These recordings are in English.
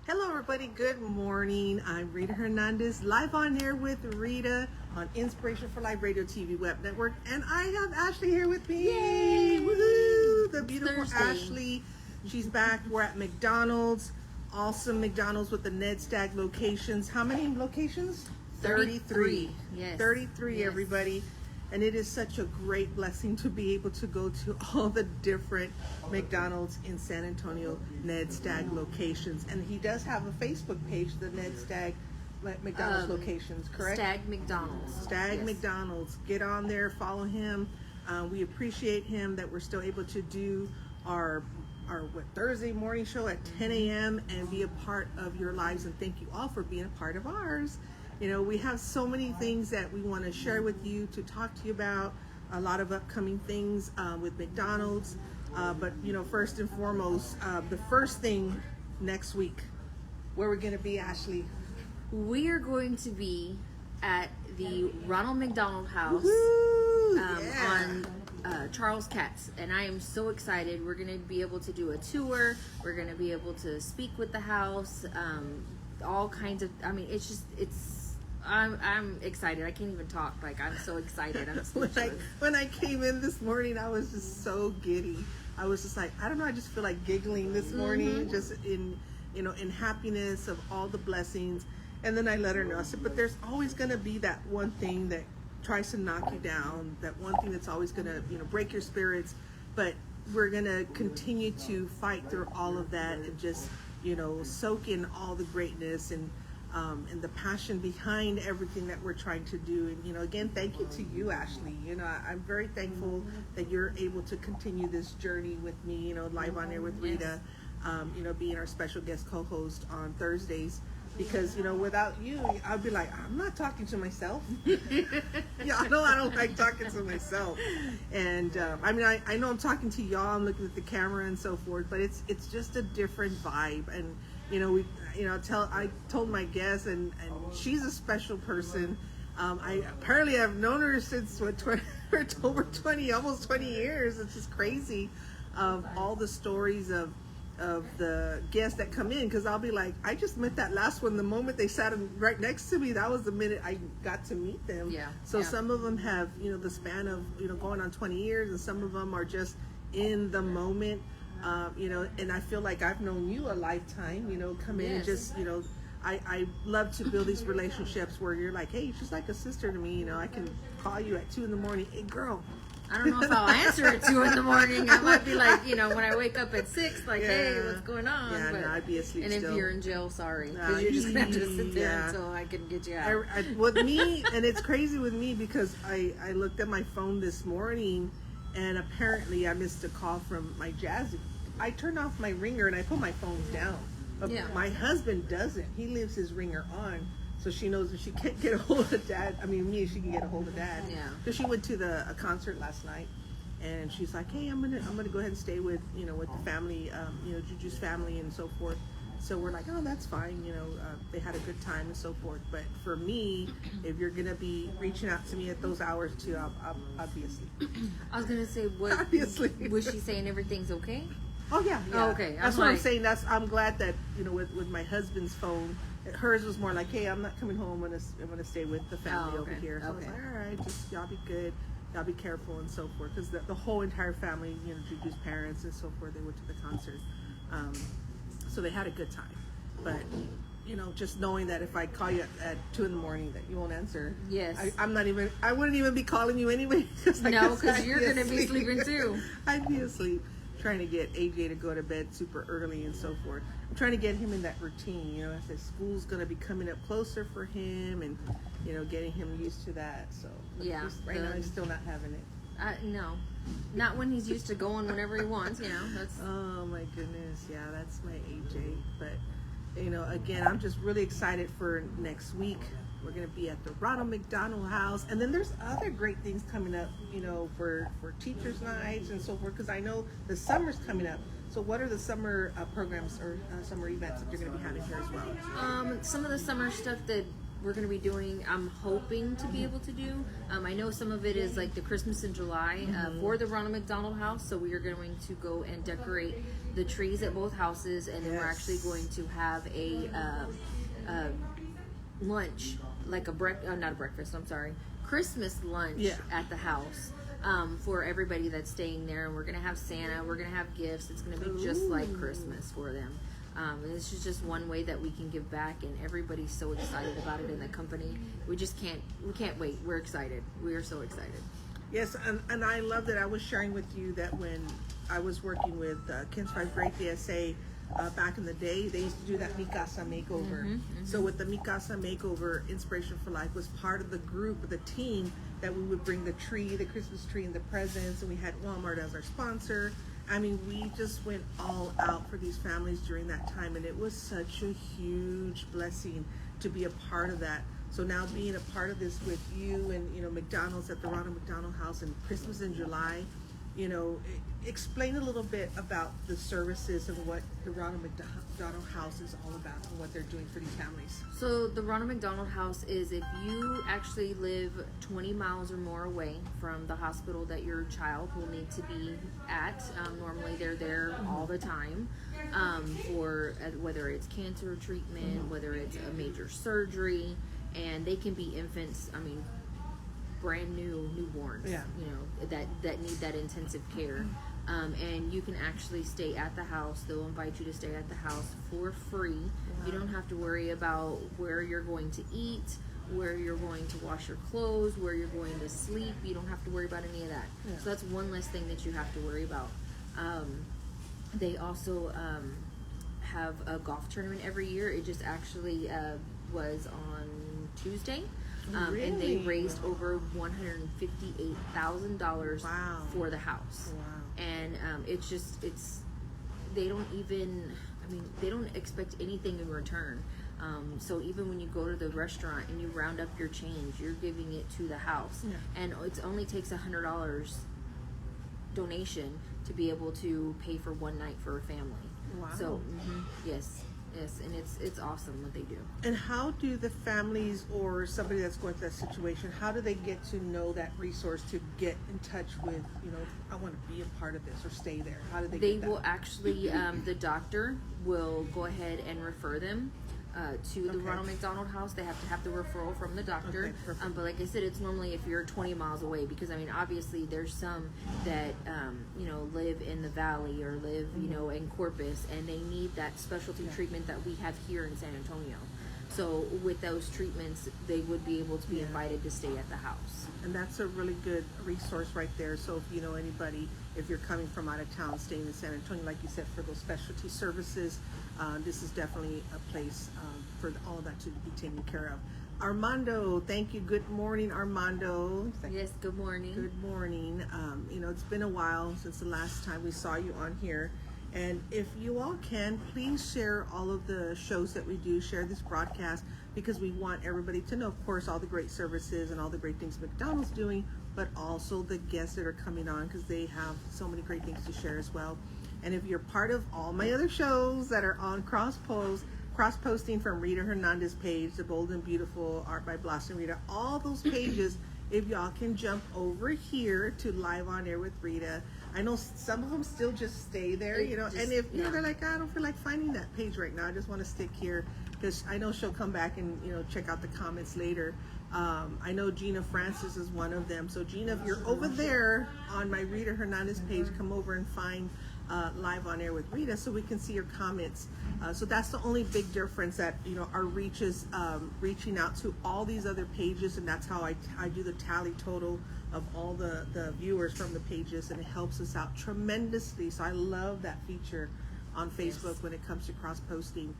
Hello, everybody. Good morning. I'm Rita Hernandez, live on air with Rita on Inspiration for Life Radio TV Web Network. And I have Ashley here with me. Yay! Woohoo! The beautiful Thursday. Ashley. She's back. We're at McDonald's. Awesome McDonald's with the Ned Stagg locations. How many locations? 33. Yes. 33, Yes. everybody. And it is such a great blessing to be able to go to all the different McDonald's in San Antonio Ned Stagg locations. And he does have a Facebook page, the Ned Stagg McDonald's locations, correct? Stagg McDonald's. Stagg Yes. McDonald's. Get on there, follow him. We appreciate him that we're still able to do our Thursday morning show at 10 a.m. and be a part of your lives. And thank you all for being a part of ours. You know, we have so many things that we want to share with you, to talk to you about, a lot of upcoming things with McDonald's. But, you know, first and foremost, the first thing next week, where we're going to be, Ashley? We are going to be at the Ronald McDonald House on Charles Katz, and I am so excited. We're going to be able to do a tour. We're going to be able to speak with the house, all kinds of, I mean, I'm excited. I can't even talk. Like, I'm so excited. I'm speechless. When I came in this morning, I was just so giddy. I was just like, I don't know, I just feel like giggling this morning, just in happiness of all the blessings. And then I let her know. I said, but there's always going to be that one thing that tries to knock you down, that one thing that's always going to, break your spirits. But we're going to continue to fight through all of that and just, soak in all the greatness and the passion behind everything that we're trying to do. And, again, thank you to you, Ashley. I'm very thankful that you're able to continue this journey with me, live on air with Rita, being our special guest co-host on Thursdays. Because, without you, I'd be like, I'm not talking to myself. I don't like talking to myself. And, I know I'm talking to y'all, I'm looking at the camera and so forth, but it's just a different vibe. And, I told my guest, and she's a special person. I've known her since over 20, almost 20 years. It's just crazy of all the stories of the guests that come in, because I'll be like, I just met that last one. The moment they sat right next to me, that was the minute I got to meet them. Yeah. So some of them have, the span of, going on 20 years, and some of them are just in the moment. And I feel like I've known you a lifetime, come in and just, I love to build these relationships where you're like, hey, she's like a sister to me. I can call you at 2 a.m. Hey, girl. I don't know if I'll answer at 2 a.m. I might be like, when I wake up at 6, like, hey, what's going on? Yeah, but, no, I'd be asleep and still. if you're in jail, sorry, because you're just going to have to sit there until I can get you out. With me, and it's crazy with me, because I looked at my phone this morning, and apparently I missed a call from my Jazzy. I turned off my ringer and I put my phone down. But my husband doesn't. He leaves his ringer on, so she knows if she can't get a hold of Dad, she can get a hold of Dad. Yeah. Because she went to a concert last night, and she's like, hey, I'm gonna go ahead and stay with with the family, Juju's family and so forth. So we're like, oh, that's fine. They had a good time and so forth. But for me, if you're gonna be reaching out to me at those hours too, I'll be asleep. I was gonna say, Obviously. Was she saying everything's okay? Oh yeah. Oh, okay. That's what I'm saying. I'm glad that with my husband's phone, hers was more like, hey, I'm not coming home. I'm gonna stay with the family over here. So I was like, all right, just y'all be good, y'all be careful and so forth, because the whole entire family, Juju's parents and so forth, they went to the concert, so they had a good time. But just knowing that if I call you at 2 a.m. that you won't answer. Yes. I wouldn't even be calling you anyway. No, because you're gonna be sleeping too. I'd be asleep. Trying to get AJ to go to bed super early and so forth. I'm trying to get him in that routine. I said school's going to be coming up closer for him, and getting him used to that. So yeah, right now he's still not having it. No, not when he's used to going whenever he wants. That's. Oh my goodness, yeah, that's my AJ. But again, I'm just really excited for next week. We're going to be at the Ronald McDonald House. And then there's other great things coming up, for teachers' nights and so forth, because I know the summer's coming up. So what are the summer programs or summer events that you're going to be having here as well? Some of the summer stuff that we're going to be doing, I'm hoping to be able to do. I know some of it is like the Christmas in July for the Ronald McDonald House. So we are going to go and decorate the trees at both houses, and then we're actually going to have a lunch, like not a breakfast, I'm sorry, Christmas lunch at the house for everybody that's staying there. And we're going to have Santa, we're going to have gifts. It's going to be just like Christmas for them. And this is just one way that we can give back, and everybody's so excited about it in the company. We can't wait. We're excited. We are so excited. Yes, and I love that. I was sharing with you that when I was working with Kids 5 Great DSA back in the day, they used to do that Mikasa makeover. So with the Mikasa makeover, Inspiration for Life was part of the group, the team, that we would bring the tree, the Christmas tree, and the presents, and we had Walmart as our sponsor. I mean, we just went all out for these families during that time, and it was such a huge blessing to be a part of that. So now being a part of this with you and, McDonald's at the Ronald McDonald House and Christmas in July, explain a little bit about the services and what the Ronald McDonald House is all about and what they're doing for these families. So the Ronald McDonald House is if you actually live 20 miles or more away from the hospital that your child will need to be at. Normally they're there all the time for whether it's cancer treatment, whether it's a major surgery, and they can be infants, brand new newborns, that need that intensive care. And you can actually stay at the house. They'll invite you to stay at the house for free. Wow. You don't have to worry about where you're going to eat, where you're going to wash your clothes, where you're going to sleep. You don't have to worry about any of that. Yeah. So that's one less thing that you have to worry about. They also have a golf tournament every year. It just actually was on Tuesday. Really? And they raised over $158,000 for the house. Wow. And they don't expect anything in return. So even when you go to the restaurant and you round up your change, you're giving it to the house. Yeah. And it only takes $100 donation to be able to pay for one night for a family. Wow. So, yes, and it's awesome what they do. And how do the families or somebody that's going through that situation, how do they get to know that resource to get in touch with, I want to be a part of this or stay there? How do they get that? They will actually, the doctor will go ahead and refer them to the Ronald McDonald House. They have to have the referral from the doctor. Okay, but like I said, it's normally if you're 20 miles away, because obviously there's some that live in the valley or live in Corpus, and they need that specialty treatment that we have here in San Antonio. So with those treatments, they would be able to be invited to stay at the house. And that's a really good resource right there. So if you know anybody, if you're coming from out of town, staying in San Antonio, like you said, for those specialty services, this is definitely a place for all that to be taken care of. Armando, thank you. Good morning, Armando. Yes, good morning. Good morning. It's been a while since the last time we saw you on here. And if you all can, please share all of the shows that we do, share this broadcast, because we want everybody to know, of course, all the great services and all the great things McDonald's doing, but also the guests that are coming on, because they have so many great things to share as well. And if you're part of all my other shows that are on cross-posting from Rita Hernandez page, The Bold and Beautiful, Art by Blossom Rita, all those pages, if y'all can jump over here to Live on Air with Rita. I know some of them still just stay there, and if they're like, I don't feel like finding that page right now, I just want to stick here, because I know she'll come back and check out the comments later. I know Gina Francis is one of them. So Gina, if you're over there on my Rita Hernandez page, come over and find Live on Air with Rita so we can see your comments. So that's the only big difference, that our reach is reaching out to all these other pages, and that's how I do the tally total of all the viewers from the pages, and it helps us out tremendously. So I love that feature on Facebook when it comes to cross-posting.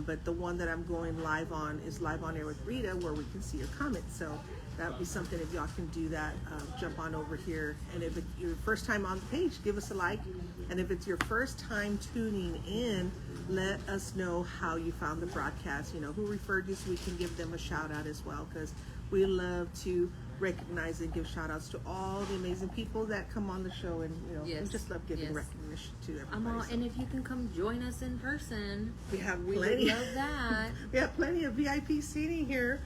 But the one that I'm going live on is Live on Air with Rita, where we can see your comments. So that would be something, if y'all can do that, jump on over here. And if it's your first time on the page, give us a like. And if it's your first time tuning in, let us know how you found the broadcast, who referred you, so we can give them a shout out as well, because we love to recognize and give shout outs to all the amazing people that come on the show, and we just love giving recognition to everybody. And if you can come join us in person, we have we plenty. Would love that. We have plenty of VIP seating here.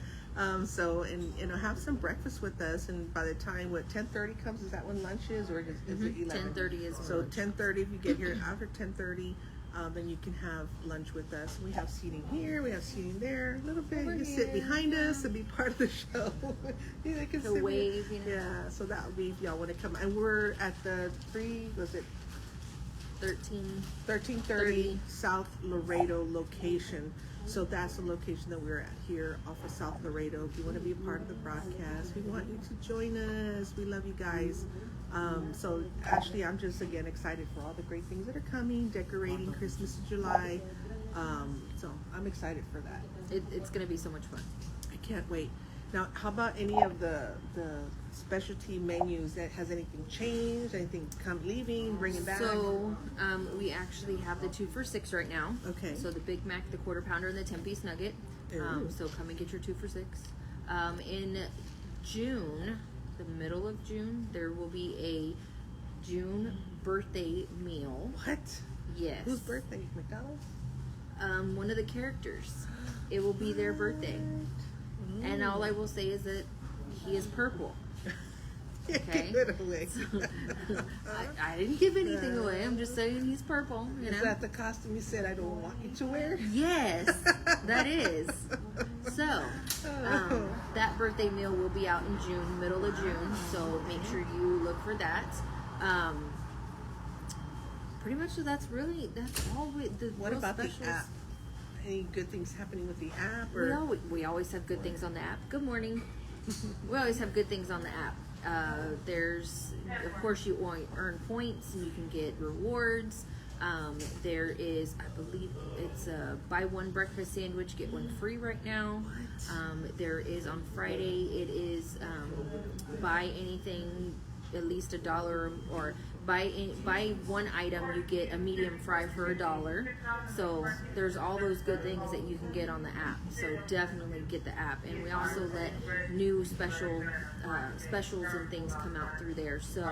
So, and have some breakfast with us. And by the time 10:30 comes, is that when lunch is, or is it 11? 10:30 is so lunch. 10:30. If you get here after 10:30, then you can have lunch with us. We have seating here, we have seating there, a little bit. You can sit behind us and be part of the show. They can sit wave, Yeah, so that would be if y'all want to come. And we're at the 1330 South Laredo location. So that's the location that we're at here off of South Laredo. If you want to be a part of the broadcast, we want you to join us. We love you guys. So Ashley, I'm just again excited for all the great things that are coming, decorating Christmas in July. So I'm excited for that. It's going to be so much fun. I can't wait. Now, how about any of the specialty menus? That has anything changed? Anything leaving, bringing back? So we actually have the 2 for $6 right now. Okay. So the Big Mac, the Quarter Pounder, and the 10-piece nugget. So come and get your 2 for $6. In June, the middle of June, there will be a June birthday meal. What? Yes. Whose birthday? McDonald's? One of the characters. It will be their birthday. And all I will say is that he is purple. Okay. Give it away. I didn't give anything away. I'm just saying he's purple. Is that the costume you said I don't want you to wear? Yes, that is. So, that birthday meal will be out in June, middle of June. So make sure you look for that. Pretty much, so that's all. What about the app? Any good things happening with the app? Or? We always have good things on the app. Good morning. We always have good things on the app. There's, of course, you earn points and you can get rewards. There is, I believe it's a buy one breakfast sandwich, get one free right now. What? There is on Friday, it is buy anything at least $1, or buy one item, you get a medium fry for $1. So there's all those good things that you can get on the app. So definitely get the app. And we also let new specials and things come out through there. So,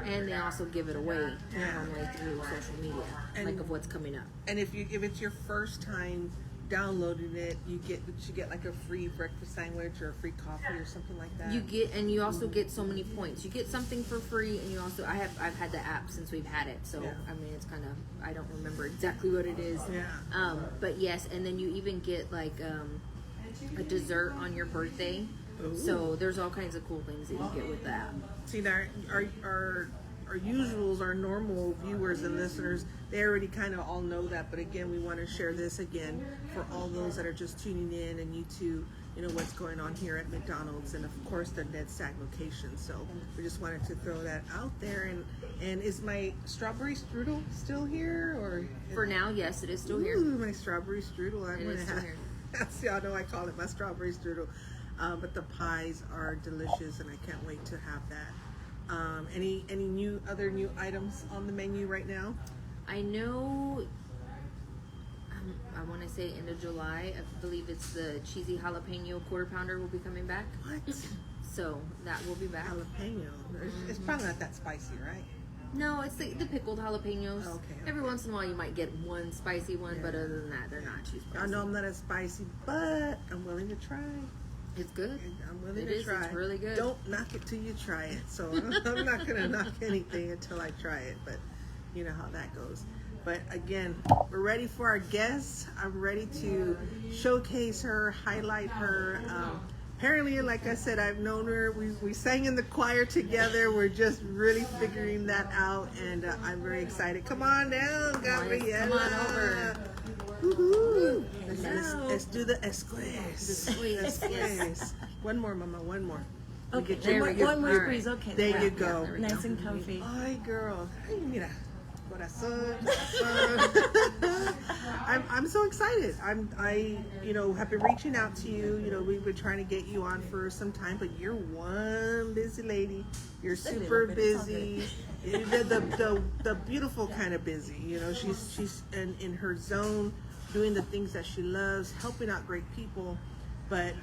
and they also give it away normally through social media, like of what's coming up. And if it's your first time downloading it, you get like a free breakfast sandwich or a free coffee or something like that. You also get so many points. You get something for free, and you also I've had the app since we've had it, so I mean it's kind of, I don't remember exactly what it is. Yeah. But yes, and then you even get like a dessert on your birthday. Ooh. So there's all kinds of cool things that you get with that. See, now our usuals, our normal viewers and listeners, they already kind of all know that, but again, we want to share this again for all those that are just tuning in and you too, what's going on here at McDonald's and of course the Ned Stag location. So we just wanted to throw that out there. And is my strawberry strudel still here, or? For now, yes, it is still here. Ooh, my strawberry strudel. I'm going to have. Here. See, I know I call it my strawberry strudel, but the pies are delicious, and I can't wait to have that. Any other new items on the menu right now? I know, I want to say end of July. I believe it's the cheesy jalapeno quarter pounder will be coming back. What? So that will be back. Jalapeno. It's probably not that spicy, right? No, it's the pickled jalapenos. Okay. Every once in a while you might get one spicy one, but other than that, they're not too spicy. I know I'm not as spicy, but I'm willing to try. It's good. I'm willing to try. It's really good. Don't knock it till you try it. So I'm not going to knock anything until I try it, but you know how that goes. But again, we're ready for our guests. I'm ready to showcase her, highlight her. Apparently, like I said, I've known her. We sang in the choir together. We're just really figuring that out, and I'm very excited. Come on down, Gabriela. Come on over. Woohoo! Let's do the esquez. Yes. One more, Mama. One more. Okay, There we go. one more All squeeze. Okay. There you go. there we Nice and comfy. Ay, girl. Ay, mira. Corazón. I'm so excited. I have been reaching out to you. We've been trying to get you on for some time, but you're one busy lady. You're super busy. The beautiful kind of busy. She's in her zone, doing the things that she loves, helping out great people. But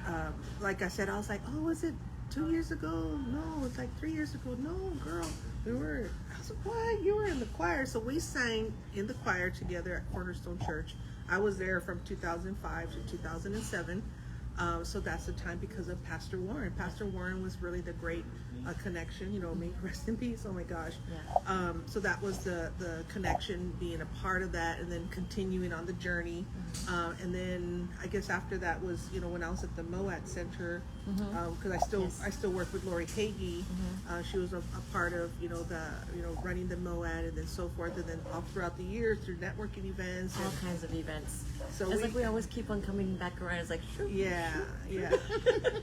like I said, I was like, oh, was it 2 years ago? No, it's like 3 years ago. No, girl, I was like, what? You were in the choir. So we sang in the choir together at Cornerstone Church. I was there from 2005 to 2007. So that's the time because of Pastor Warren. Pastor Warren was really the great connection. You know, may he rest in peace. Oh my gosh. Yeah. So that was the connection, being a part of that, and then continuing on the journey. And then I guess after that was, you know, when I was at the MOAT Center, because I still work with Lori Hagee. She was a part of, you know, running the MOAT and then so forth, and then all throughout the years through networking events, all kinds of events. So it's like we always keep on coming back around. It's like, yeah.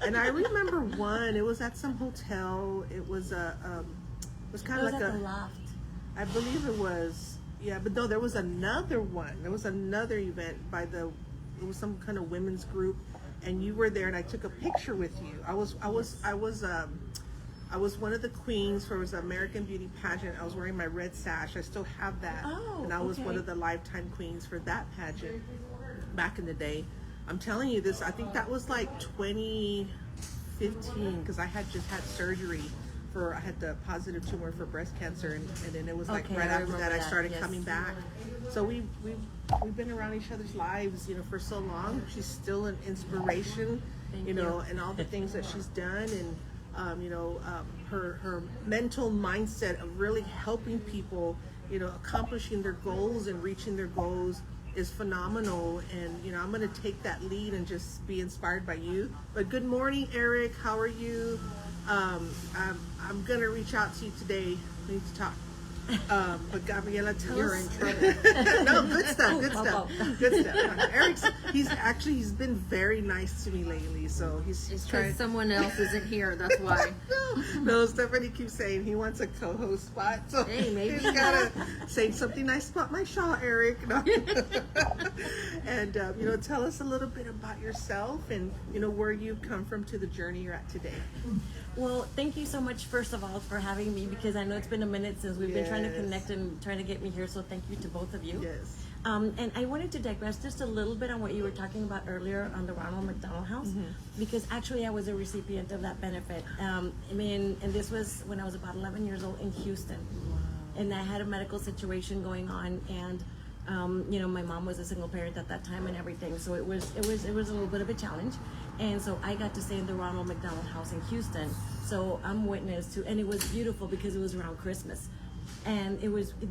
And I remember one. It was at some hotel. It was it was kind of like at the loft. I believe it was. Yeah, but no, there was another one. There was another event it was some kind of women's group, and you were there, and I took a picture with you. I was one of the queens for an American Beauty pageant. I was wearing my red sash. I still have that. Oh, and I was one of the lifetime queens for that pageant back in the day. I'm telling you this, I think that was like 2015, because I had just had surgery I had the positive tumor for breast cancer, and then it was like right after that I started coming back. So we've been around each other's lives, you know, for so long. She's still an inspiration, you know, and all the things that she's done, and you know, her mental mindset of really helping people, you know, accomplishing their goals and reaching their goals is phenomenal. And you know, I'm going to take that lead and just be inspired by you. But good morning, Eric. How are you? I'm going to reach out to you today. We need to talk. But Gabriela, tell You're us. in trouble. No, good stuff. Good stuff. Eric's he's been very nice to me lately. So he's trying. Because someone else isn't here. That's why. No, Stephanie keeps saying he wants a co-host spot. So hey, maybe he's gotta say something nice about my shawl, Eric. No. And you know, tell us a little bit about yourself, and you know, where you've come from to the journey you're at today. Well, thank you so much, first of all, for having me, because I know it's been a minute since we've been trying to connect and trying to get me here. So thank you to both of you. Yes. And I wanted to digress just a little bit on what you were talking about earlier on the Ronald McDonald House, because actually I was a recipient of that benefit. I mean, and this was when I was about 11 years old in Houston. Wow. And I had a medical situation going on, and you know, my mom was a single parent at that time and everything, so it was a little bit of a challenge. And so I got to stay in the Ronald McDonald House in Houston. So I'm witness to, and it was beautiful because it was around Christmas. And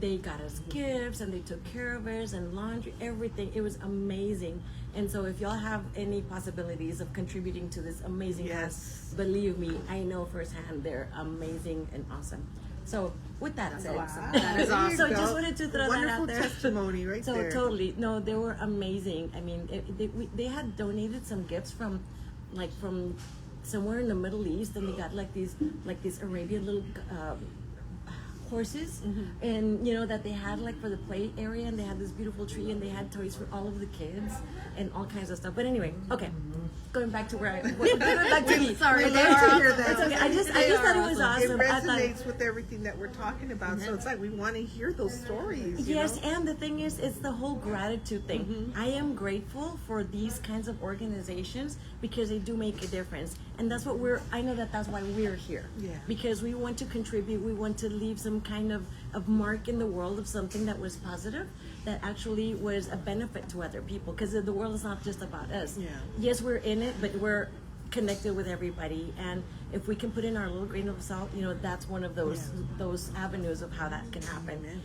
they got us gifts, and they took care of us, and laundry, everything. It was amazing. And so if y'all have any possibilities of contributing to this amazing house, believe me, I know firsthand they're amazing and awesome. So with that said, that is awesome. So just wanted to throw that out there. Wonderful testimony right there. So totally, no, they were amazing. I mean, they had donated some gifts from somewhere in the Middle East, and they got like these Arabian little horses, and you know, that they had like for the play area, and they had this beautiful tree, and they had toys for all of the kids and all kinds of stuff. But anyway, okay, going back to going back to me. Sorry, We love to hear that. It's okay. I just thought it was awesome. It resonates with everything that we're talking about. So it's like we want to hear those stories. Yes, and the thing is, it's the whole gratitude thing. I am grateful for these kinds of organizations because they do make a difference, and that's what I know that's why we're here. Yeah. Because we want to contribute, we want to leave some kind of mark in the world of something that was positive, that actually was a benefit to other people, because the world is not just about us. Yeah. Yes, we're in it, but we're connected with everybody, and if we can put in our little grain of salt, you know, that's one of those avenues of how that can happen. Amen.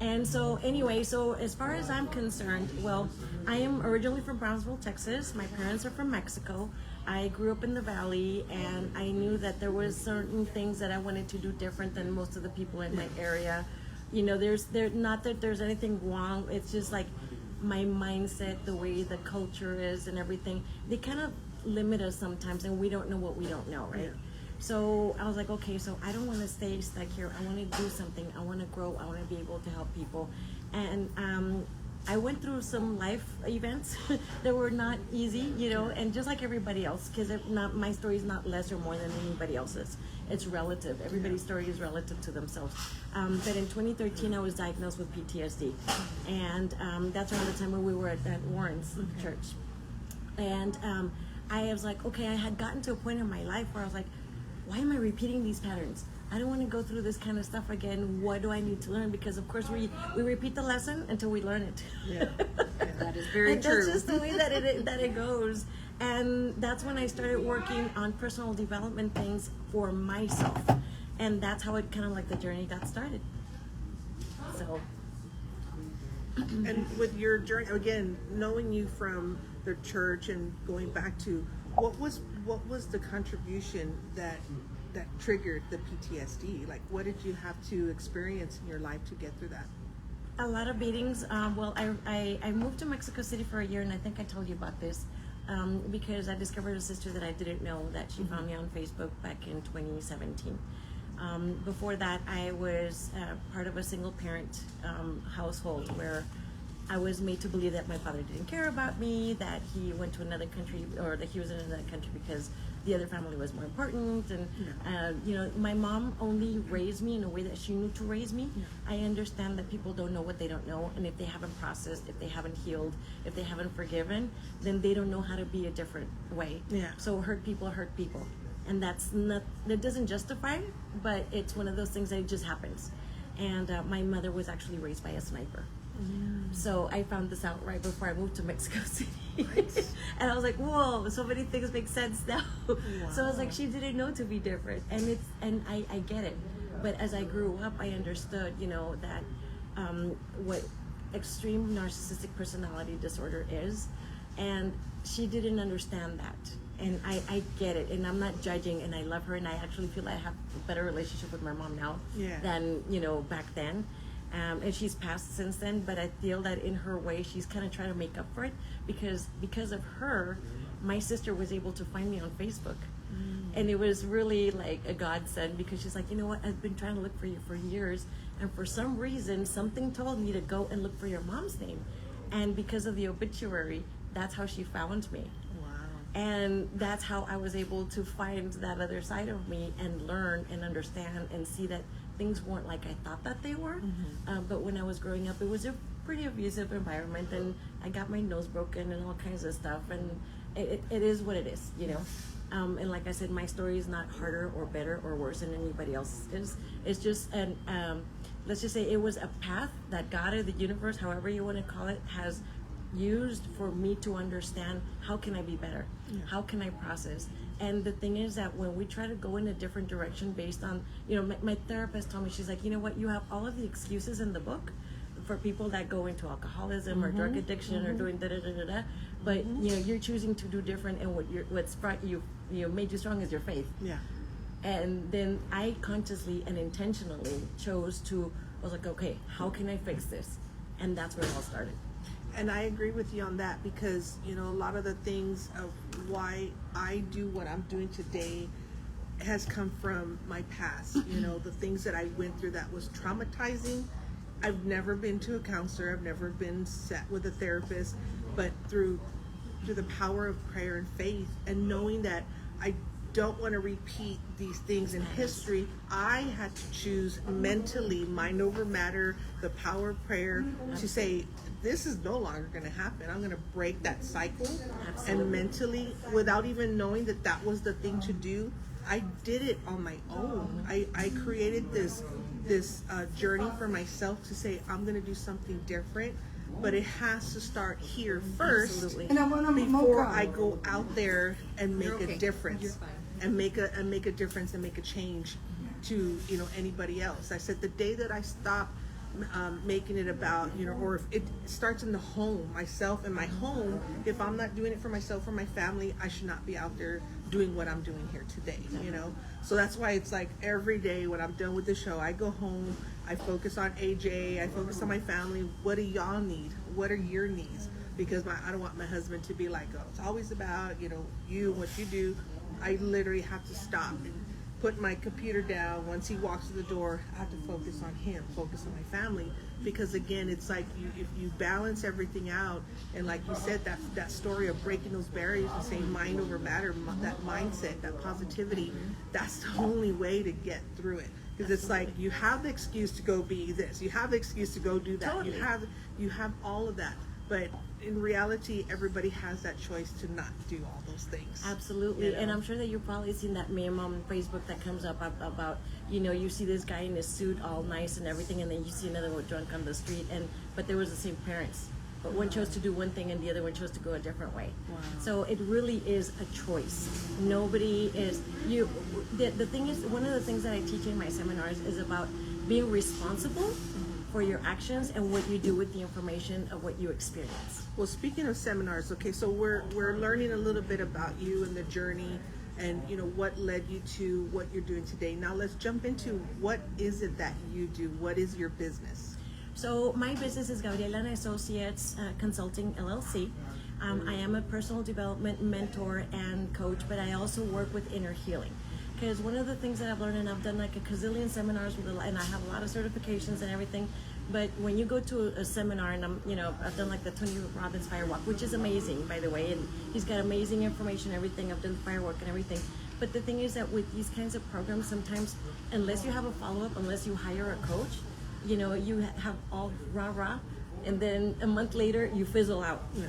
And so anyway, so as far as I'm concerned, well, I am originally from Brownsville, Texas. My parents are from Mexico. I grew up in the Valley, and I knew that there was certain things that I wanted to do different than most of the people in my area. You know, not that there's anything wrong. It's just like my mindset, the way the culture is and everything. They kind of limit us sometimes, and we don't know what we don't know, right? Yeah. So I was like, okay, so I don't want to stay stuck here. I want to do something. I want to grow. I want to be able to help people. And I went through some life events that were not easy, you know, and just like everybody else, because my story is not less or more than anybody else's. It's relative. Everybody's story is relative to themselves. But in 2013, I was diagnosed with PTSD. And that's around the time when we were at Warren's church. And I was like, okay, I had gotten to a point in my life where I was like, why am I repeating these patterns? I don't want to go through this kind of stuff again. What do I need to learn? Because of course we repeat the lesson until we learn it. Yeah. That is very true. That's just the way that it goes. And that's when I started working on personal development things for myself. And that's how it kind of like the journey got started. So. And with your journey, again, knowing you from the church and going back to what was the contribution that triggered the PTSD? Like, what did you have to experience in your life to get through that? A lot of beatings. Well, I moved to Mexico City for a year, and I think I told you about this because I discovered a sister that I didn't know that she found me on Facebook back in 2017. Before that, I was part of a single parent household where I was made to believe that my father didn't care about me, that he went to another country, or that he was in another country because the other family was more important. And you know, my mom only raised me in a way that she knew to raise me. I understand that people don't know what they don't know, and if they haven't processed, if they haven't healed, if they haven't forgiven, then they don't know how to be a different way. So hurt people, and that's not, that doesn't justify it, but it's one of those things that it just happens. And my mother was actually raised by a sniper. So I found this out right before I moved to Mexico City. And I was like, whoa, so many things make sense now. So I was like, she didn't know to be different. And I get it. But as I grew up, I understood, you know, that what extreme narcissistic personality disorder is. And she didn't understand that. And I get it, and I'm not judging, and I love her, and I actually feel I have a better relationship with my mom now than, you know, back then. And she's passed since then, but I feel that in her way, she's kind of trying to make up for it because of her, my sister was able to find me on Facebook. And it was really like a godsend because she's like, you know what, I've been trying to look for you for years, and for some reason, something told me to go and look for your mom's name. And because of the obituary, that's how she found me. And that's how I was able to find that other side of me and learn and understand and see that things weren't like I thought that they were. But when I was growing up, it was a pretty abusive environment, and I got my nose broken and all kinds of stuff. And it is what it is, you know. And like I said, my story is not harder or better or worse than anybody else's. It's just let's just say it was a path that God or the universe, however you want to call it, has used for me to understand how can I be better, how can I process. And the thing is that when we try to go in a different direction based on, you know, my therapist told me, she's like, you know what, you have all of the excuses in the book for people that go into alcoholism or drug addiction or doing da-da-da-da-da, but you know, you're choosing to do different, and what's brought you know, made you strong is your faith. And then I consciously and intentionally chose to, I was like, okay, how can I fix this? And that's where it all started. And I agree with you on that because, you know, a lot of the things of why I do what I'm doing today has come from my past. You know, the things that I went through that was traumatizing. I've never been to a counselor. I've never been sat with a therapist, but through the power of prayer and faith and knowing that I don't want to repeat these things in history, I had to choose mentally, mind over matter, the power of prayer, to say, this is no longer going to happen. I'm going to break that cycle. And mentally, without even knowing that that was the thing to do, I did it on my own. I created this journey for myself to say, I'm going to do something different. But it has to start here first before I go out there and make a difference. And make a difference and make a change to, you know, anybody else. I said the day that I stop making it about, you know, or if it starts in the home, myself and my home, if I'm not doing it for myself or my family, I should not be out there doing what I'm doing here today, you know. So that's why it's like every day when I'm done with the show, I go home, I focus on AJ, I focus on my family. What do y'all need? What are your needs? Because I don't want my husband to be like, oh, it's always about, you know, you and what you do. I literally have to stop and put my computer down. Once he walks through the door, I have to focus on him, focus on my family. Because again, it's like if you balance everything out, and like you said, that story of breaking those barriers and saying mind over matter, that mindset, that positivity, that's the only way to get through it. Because it's like you have the excuse to go be this, you have the excuse to go do that, Totally. you have all of that. But in reality, everybody has that choice to not do all those things. Absolutely. You know? And I'm sure that you've probably seen that meme on Facebook that comes up about, you know, you see this guy in his suit all nice and everything, and then you see another one drunk on the street, but they was the same parents. but one chose to do one thing and the other one chose to go a different way. Wow. So it really is a choice. Nobody is you. The thing is, one of the things that I teach in my seminars is about being responsible for your actions and what you do with the information of what you experience. Well, speaking of seminars, okay, so we're learning a little bit about you and the journey, and what led you to what you're doing today. Now let's jump into what is it that you do? What is your business? So my business is Gabriela and Associates Consulting LLC. I am a personal development mentor and coach, but I also work with inner healing. Because one of the things that I've learned, and I've done like a gazillion seminars with, and I have a lot of certifications and everything. But when you go to a seminar, and I've done like the Tony Robbins Firewalk, which is amazing, by the way, and he's got amazing information, everything. I've done Firework and everything. But the thing is that with these kinds of programs, sometimes, unless you have a follow-up, unless you hire a coach, you have all rah-rah, and then a month later, you fizzle out. Yeah.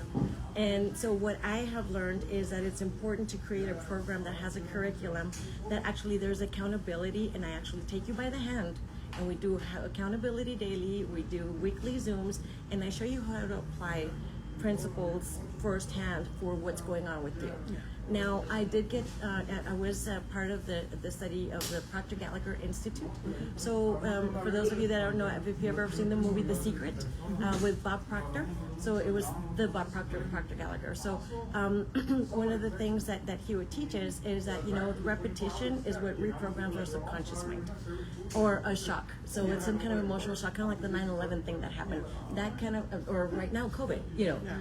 And so what I have learned is that it's important to create a program that has a curriculum that actually there's accountability, and I actually take you by the hand, and we do accountability daily, we do weekly Zooms, and I show you how to apply principles firsthand for what's going on with you. Yeah. Now, I did get, I was part of the study of the Proctor Gallagher Institute. So for those of you that don't know, if you've ever seen the movie The Secret with Bob Proctor, so it was the Bob Proctor of Proctor Gallagher. So one of the things that he would teach us is that, repetition is what reprograms our subconscious mind, or a shock. So it's some kind of emotional shock, kind of like the 9/11 thing that happened. That kind of, or right now, COVID,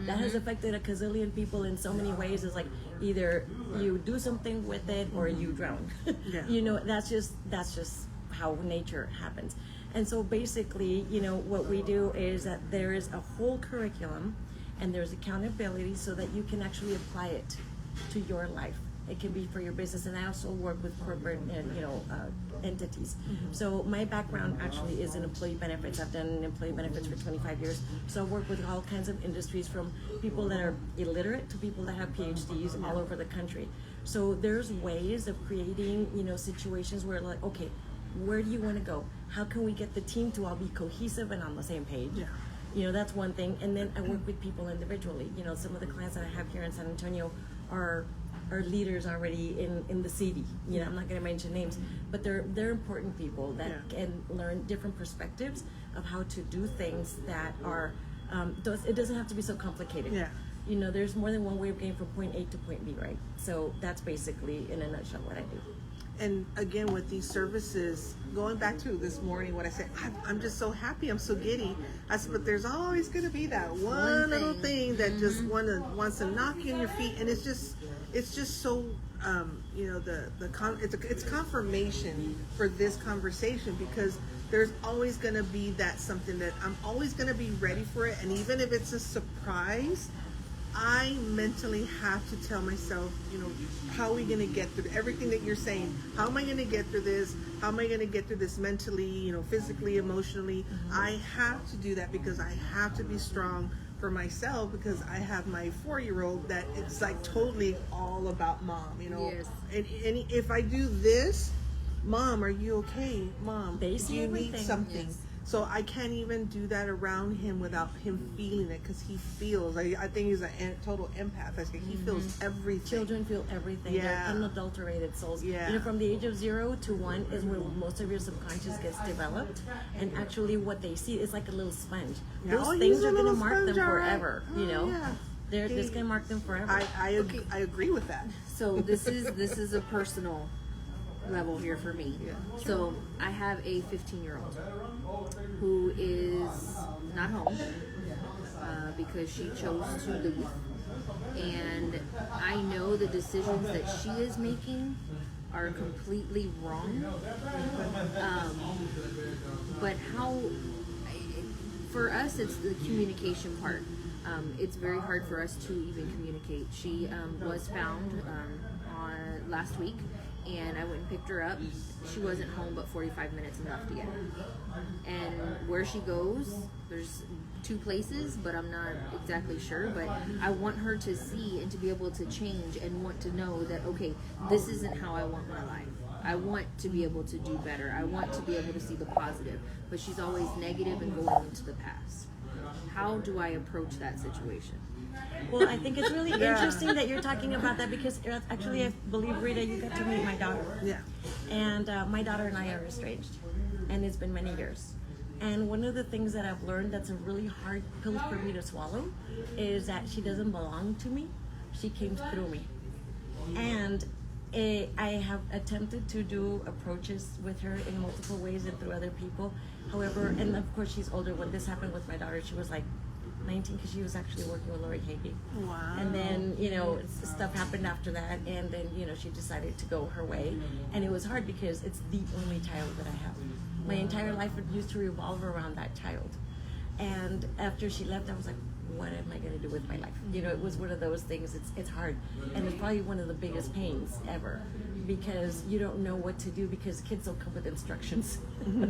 that has affected a gazillion people in so many ways. It's like either you do something with it or you drown. Yeah. That's just how nature happens. And so basically, what we do is that there is a whole curriculum and there's accountability so that you can actually apply it to your life. It can be for your business, and I also work with corporate and entities. Mm-hmm. So my background actually is in employee benefits. I've done employee benefits for 25 years. So I work with all kinds of industries, from people that are illiterate to people that have PhDs all over the country. So there's ways of creating, situations where, like, okay, where do you want to go? How can we get the team to all be cohesive and on the same page? Yeah. That's one thing. And then I work with people individually. Some of the clients that I have here in San Antonio are leaders already in the city. I'm not going to mention names, but they're important people that can learn different perspectives of how to do things that are, it doesn't have to be so complicated. Yeah. There's more than one way of getting from point A to point B, right? So that's basically, in a nutshell, what I do. And again, with these services, going back to this morning, what I said, I'm just so happy, I'm so giddy. I said, but there's always going to be that one little thing that just wants to knock you on your feet, and it's just so, it's confirmation for this conversation, because there's always going to be that something that I'm always going to be ready for it, and even if it's a surprise, I mentally have to tell myself, how are we going to get through everything that you're saying? How am I going to get through this? How am I going to get through this mentally, physically, emotionally? Mm-hmm. I have to do that because I have to be strong for myself, because I have my 4-year-old that it's like totally all about mom, Yes. And if I do this, Mom, are you okay? Mom, They do see you everything. need something? Yes. So I can't even do that around him without him feeling it, because he feels. I think he's a total empath. I think he feels everything. Children feel everything. Yeah. They're unadulterated souls. Yeah. From the age of 0 to 1 is where most of your subconscious gets developed, and actually what they see is like a little sponge. Yeah. Those Oh, things he's a are going to little mark them sponge, all right. forever. Yeah. They're just going to mark them forever. I agree with that. So this is a personal level here for me. Yeah. So I have a 15-year-old who is not home because she chose to leave, and I know the decisions that she is making are completely wrong. But for us, it's the communication part. It's very hard for us to even communicate. She was found on last week, and I went and picked her up. She wasn't home but 45 minutes and left again. And where she goes, there's 2 places, but I'm not exactly sure. But I want her to see and to be able to change and want to know that, okay, this isn't how I want my life. I want to be able to do better. I want to be able to see the positive. But she's always negative and going into the past. how do I approach that situation? Well, I think it's really interesting that you're talking about that because actually, I believe, Rita, you got to meet my daughter. Yeah. And my daughter and I are estranged, and it's been many years. And one of the things that I've learned that's a really hard pill for me to swallow is that she doesn't belong to me. She came through me. And I have attempted to do approaches with her in multiple ways and through other people. However, and of course she's older. When this happened with my daughter, she was like 19 because she was actually working with Lori Hagee. Wow. And then, stuff happened after that, and then, she decided to go her way. And it was hard because it's the only child that I have. My entire life used to revolve around that child. And after she left, I was like, what am I going to do with my life? It was one of those things. It's hard. And it's probably one of the biggest pains ever because you don't know what to do because kids don't come with instructions.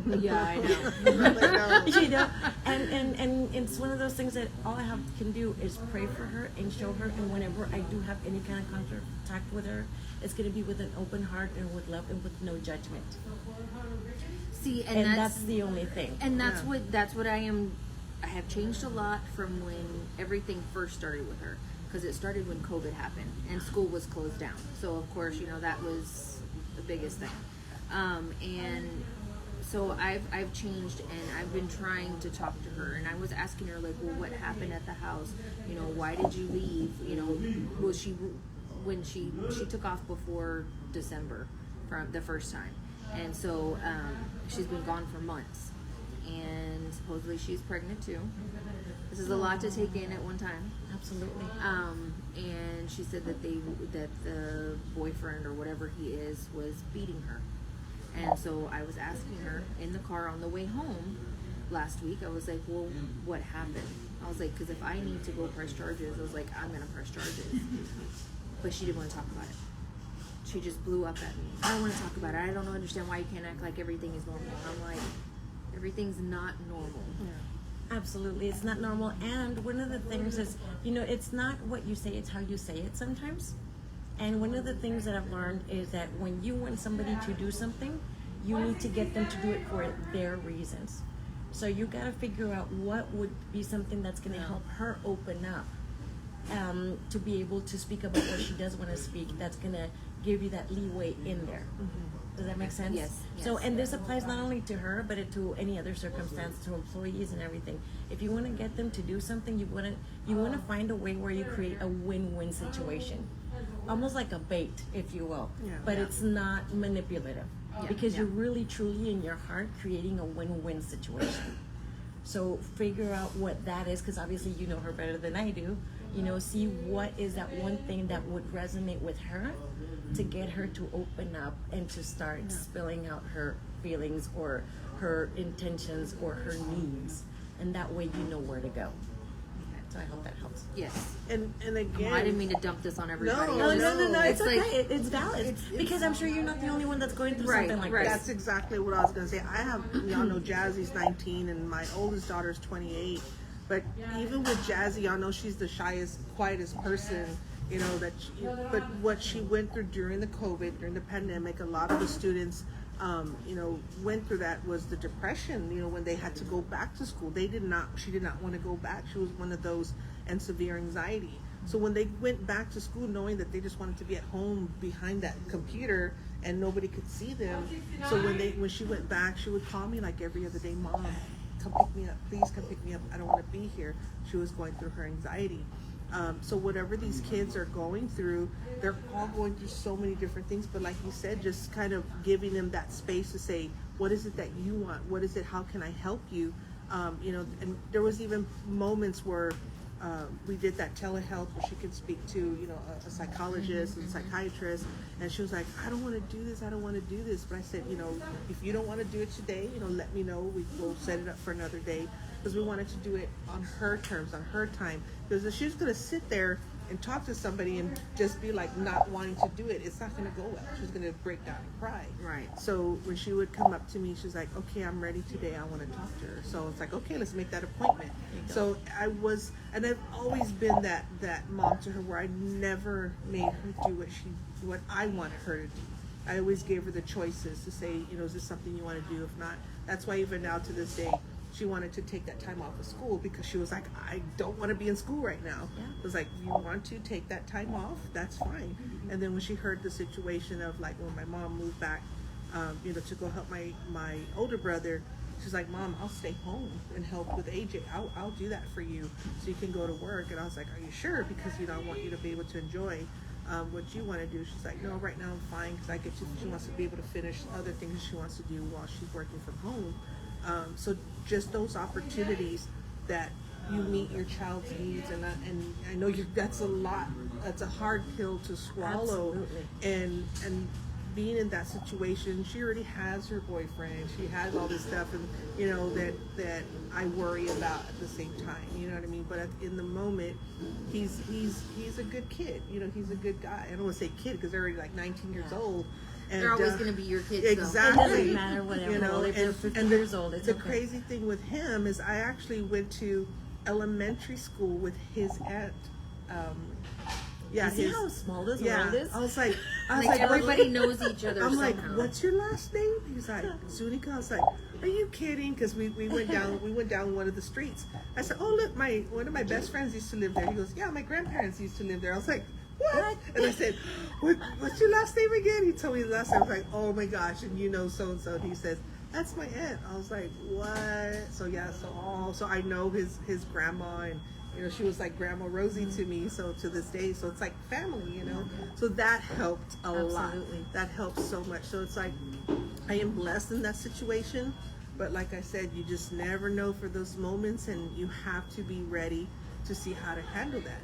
Yeah, I know. And it's one of those things that all I can do is pray for her and show her. And whenever I do have any kind of contact with her, it's going to be with an open heart and with love and with no judgment. See, and that's the only thing. And that's what I am. I have changed a lot from when everything first started with her, because it started when COVID happened and school was closed down. So of course, that was the biggest thing. And so I've changed, and I've been trying to talk to her, and I was asking her, like, well, what happened at the house? Why did you leave? Was she when she took off before December from the first time, and so she's been gone for months. And supposedly she's pregnant too. This is a lot to take in at one time. Absolutely. And she said that the boyfriend or whatever he is was beating her. And so I was asking her in the car on the way home last week. I was like, well, what happened? I was like, because if I need to go press charges, I was like, I'm gonna press charges. But she didn't want to talk about it. She just blew up at me. I don't want to talk about it. I don't understand why you can't act like everything is normal. I'm like, everything's not normal. Yeah. Absolutely, it's not normal. And one of the things is, it's not what you say, it's how you say it sometimes. And one of the things that I've learned is that when you want somebody to do something, you need to get them to do it for their reasons. So you got to figure out what would be something that's going to help her open up to be able to speak about what she does want to speak. That's going to give you that leeway in there. Mm-hmm. Does that make sense? Yes. So, and this applies not only to her, but to any other circumstance, to employees and everything. If you want to get them to do something, you want to find a way where you create a win-win situation, almost like a bait, if you will. But it's not manipulative because you're really, truly in your heart creating a win-win situation. So figure out what that is, because obviously you know her better than I do. See what is that one thing that would resonate with her to get her to open up and to start spilling out her feelings or her intentions or her needs. And that way you know where to go. So I hope that helps. Yes. And again, I didn't mean to dump this on everybody. No. It's okay. It's valid. Because I'm sure you're not the only one that's going through something like this. That's exactly what I was going to say. I have, y'all know Jazzy's 19 and my oldest daughter's 28. But even with Jazzy, y'all know she's the shyest, quietest person, but what she went through during the COVID, during the pandemic, a lot of the students, went through that was the depression, when they had to go back to school. She did not want to go back. She was one of those, and severe anxiety. So when they went back to school knowing that they just wanted to be at home behind that computer and nobody could see them. So when she went back, she would call me like every other day, Mom, come pick me up, please come pick me up. I don't want to be here. She was going through her anxiety. So whatever these kids are going through, they're all going through so many different things. But like you said, just kind of giving them that space to say, what is it that you want? What is it? How can I help you? And there was even moments where we did that telehealth where she could speak to, a psychologist and psychiatrist. And she was like, I don't want to do this. I don't want to do this. But I said, if you don't want to do it today, let me know. We'll set it up for another day. Because we wanted to do it on her terms, on her time. Because if she's going to sit there and talk to somebody and just be like not wanting to do it, it's not going to go well. She's going to break down and cry. Right. So when she would come up to me, she's like, okay, I'm ready today. I want to talk to her. So it's like, okay, let's make that appointment. So and I've always been that mom to her where I never made her do what I wanted her to do. I always gave her the choices to say, is this something you want to do? If not, that's why even now to this day, she wanted to take that time off of school because she was like, I don't want to be in school right now. Yeah. It was like, you want to take that time off? That's fine. And then when she heard the situation of like when my mom moved back, to go help my older brother, she's like, Mom, I'll stay home and help with AJ. I'll do that for you so you can go to work. And I was like, are you sure? Because, I want you to be able to enjoy what you want to do. She's like, no, right now I'm fine because I get to, she wants to be able to finish other things she wants to do while she's working from home. So just those opportunities that you meet your child's needs, and I know that's a lot. That's a hard pill to swallow. Absolutely. And being in that situation, she already has her boyfriend. She has all this stuff, and that I worry about at the same time. You know what I mean? But in the moment, he's a good kid. He's a good guy. I don't want to say kid because they're already like 19 years old. And, They're always going to be your kids. Exactly. It doesn't matter whatever. If they're 50 years old, it's the okay. crazy thing with him is I actually went to elementary school with his aunt. See how small this world is? I was like, everybody knows each other. I'm like, somehow. what's your last name? He's like, Zunika. I was like, are you kidding? Because we went down one of the streets. I said, oh look, one of my best friends used to live there. He goes, yeah, my grandparents used to live there. I was like, what? And I said, what's your last name again? He told me the last name. I was like, oh my gosh, and so and so. And he says, that's my aunt. I was like, what? So yeah, so I know his grandma, and she was like Grandma Rosie to me. So to this day, so it's like family, So that helped a lot. That helped so much. So it's like I am blessed in that situation, but like I said, you just never know for those moments, and you have to be ready to see how to handle that.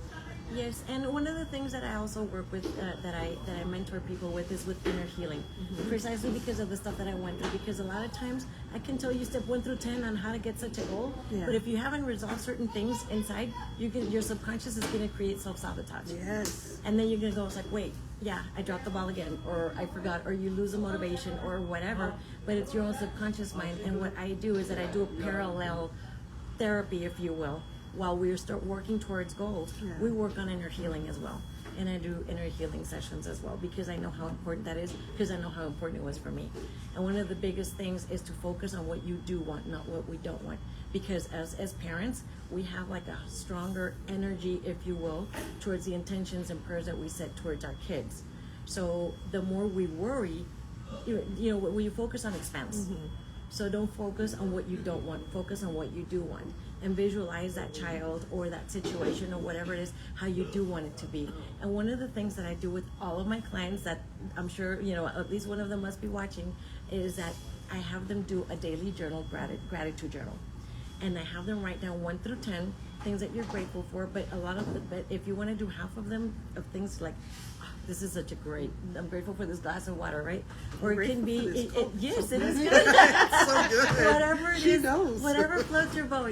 Yes, and one of the things that I also work with, that I mentor people with, is with inner healing, precisely because of the stuff that I went through. Because a lot of times I can tell you step 1 through 10 on how to get such a goal, but if you haven't resolved certain things inside, your subconscious is going to create self-sabotage. Yes. And then you're going to go, it's like, wait, yeah, I dropped the ball again, or I forgot, or you lose the motivation, or whatever. But it's your own subconscious mind. And what I do is that I do a parallel therapy, if you will. While we start working towards goals, we work on inner healing as well. And I do inner healing sessions as well, because I know how important that is, because I know how important it was for me. And one of the biggest things is to focus on what you do want, not what we don't want. Because as parents, we have like a stronger energy, if you will, towards the intentions and prayers that we set towards our kids. So the more we worry, when you focus on expense. So don't focus on what you don't want, focus on what you do want. And visualize that child or that situation or whatever it is, how you do want it to be. And one of the things that I do with all of my clients, that I'm sure, at least one of them must be watching, is that I have them do a daily journal, gratitude journal. And I have them write down 1 through 10 things that you're grateful for, but if you want to do half of them, of things like, this is such a I'm grateful for this glass of water, right? Or it can be, yes, it is good. It's so good. Whatever it is, knows. whatever floats your boat,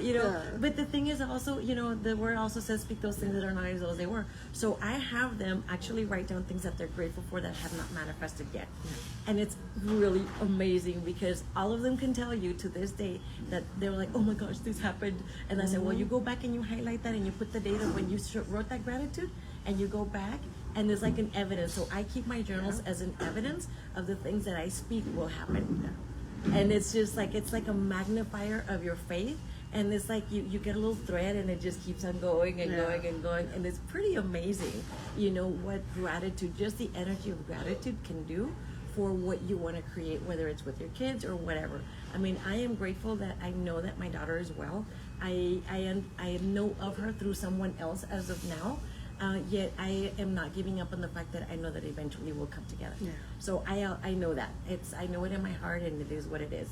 But the thing is also, the word also says, speak those things that are not as though they were. So I have them actually write down things that they're grateful for that have not manifested yet. And it's really amazing, because all of them can tell you to this day that they were like, oh my gosh, this happened. And I said, well, you go back and you highlight that and you put the date of when you wrote that gratitude, and you go back, and there's like an evidence. So I keep my journals as an evidence of the things that I speak will happen. And it's just like, it's like a magnifier of your faith. And it's like you get a little thread, and it just keeps on going and going and going. And it's pretty amazing, what gratitude, just the energy of gratitude can do for what you want to create, whether it's with your kids or whatever. I mean, I am grateful that I know that my daughter is well. I know of her through someone else as of now. Yet I am not giving up on the fact that I know that eventually we'll come together. So I know that. I know it in my heart, and it is what it is.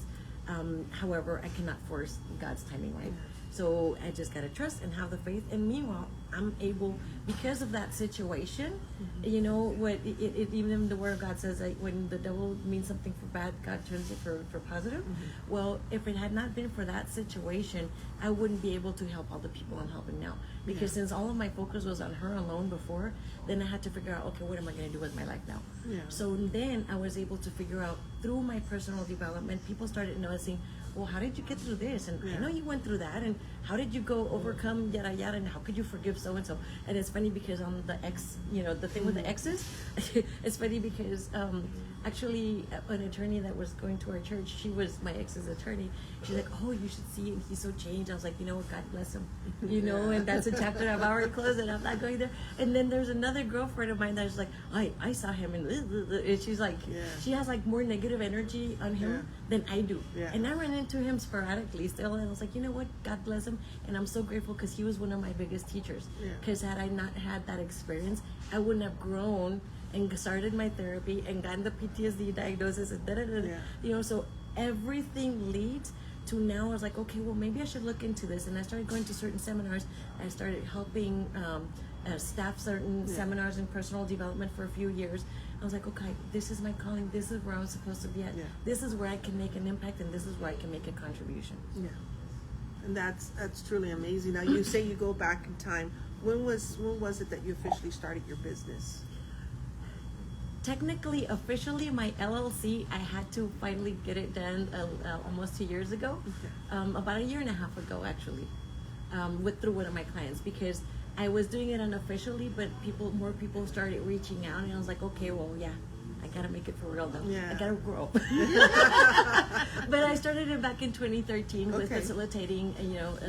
However, I cannot force God's timing, right? So I just gotta trust and have the faith. And meanwhile, I'm able, because of that situation, even the word of God says that when the devil means something for bad, God turns it for positive. Well, if it had not been for that situation, I wouldn't be able to help all the people I'm helping now. Because since all of my focus was on her alone before, then I had to figure out, okay, what am I gonna do with my life now? So then I was able to figure out, through my personal development, people started noticing, well, how did you get through this? And I Yeah. know you went through that, and how did you go overcome yada yada, and how could you forgive so and so? And it's funny because on the X, the thing with the X's, it's funny because actually an attorney that was going to our church, she was my ex's attorney. She's like, oh, you should see him, he's so changed. I was like, you know what, God bless him, and that's a chapter I've already closed, and I'm not going there. And then there's another girlfriend of mine that's like, I saw him, and she's like, she has like more negative energy on him than I do. Yeah. And I ran into him sporadically still, and I was like, you know what, God bless him. And I'm so grateful because he was one of my biggest teachers. Because had I not had that experience, I wouldn't have grown and started my therapy and gotten the PTSD diagnosis and so everything leads to now. I was like, okay, well, maybe I should look into this. And I started going to certain seminars. I started helping staff certain seminars in personal development for a few years. I was like, okay, this is my calling. This is where I was supposed to be at. This is where I can make an impact, and this is where I can make a contribution. Yeah. And that's truly amazing. Now, you say you go back in time. When was it that you officially started your business? Technically, officially, my LLC, I had to finally get it done almost 2 years ago. About a year and a half ago, actually, through one of my clients, because I was doing it unofficially, but more people started reaching out, and I was like, okay, well, yeah, I gotta make it for real though. I gotta grow. But I started it back in 2013 with facilitating,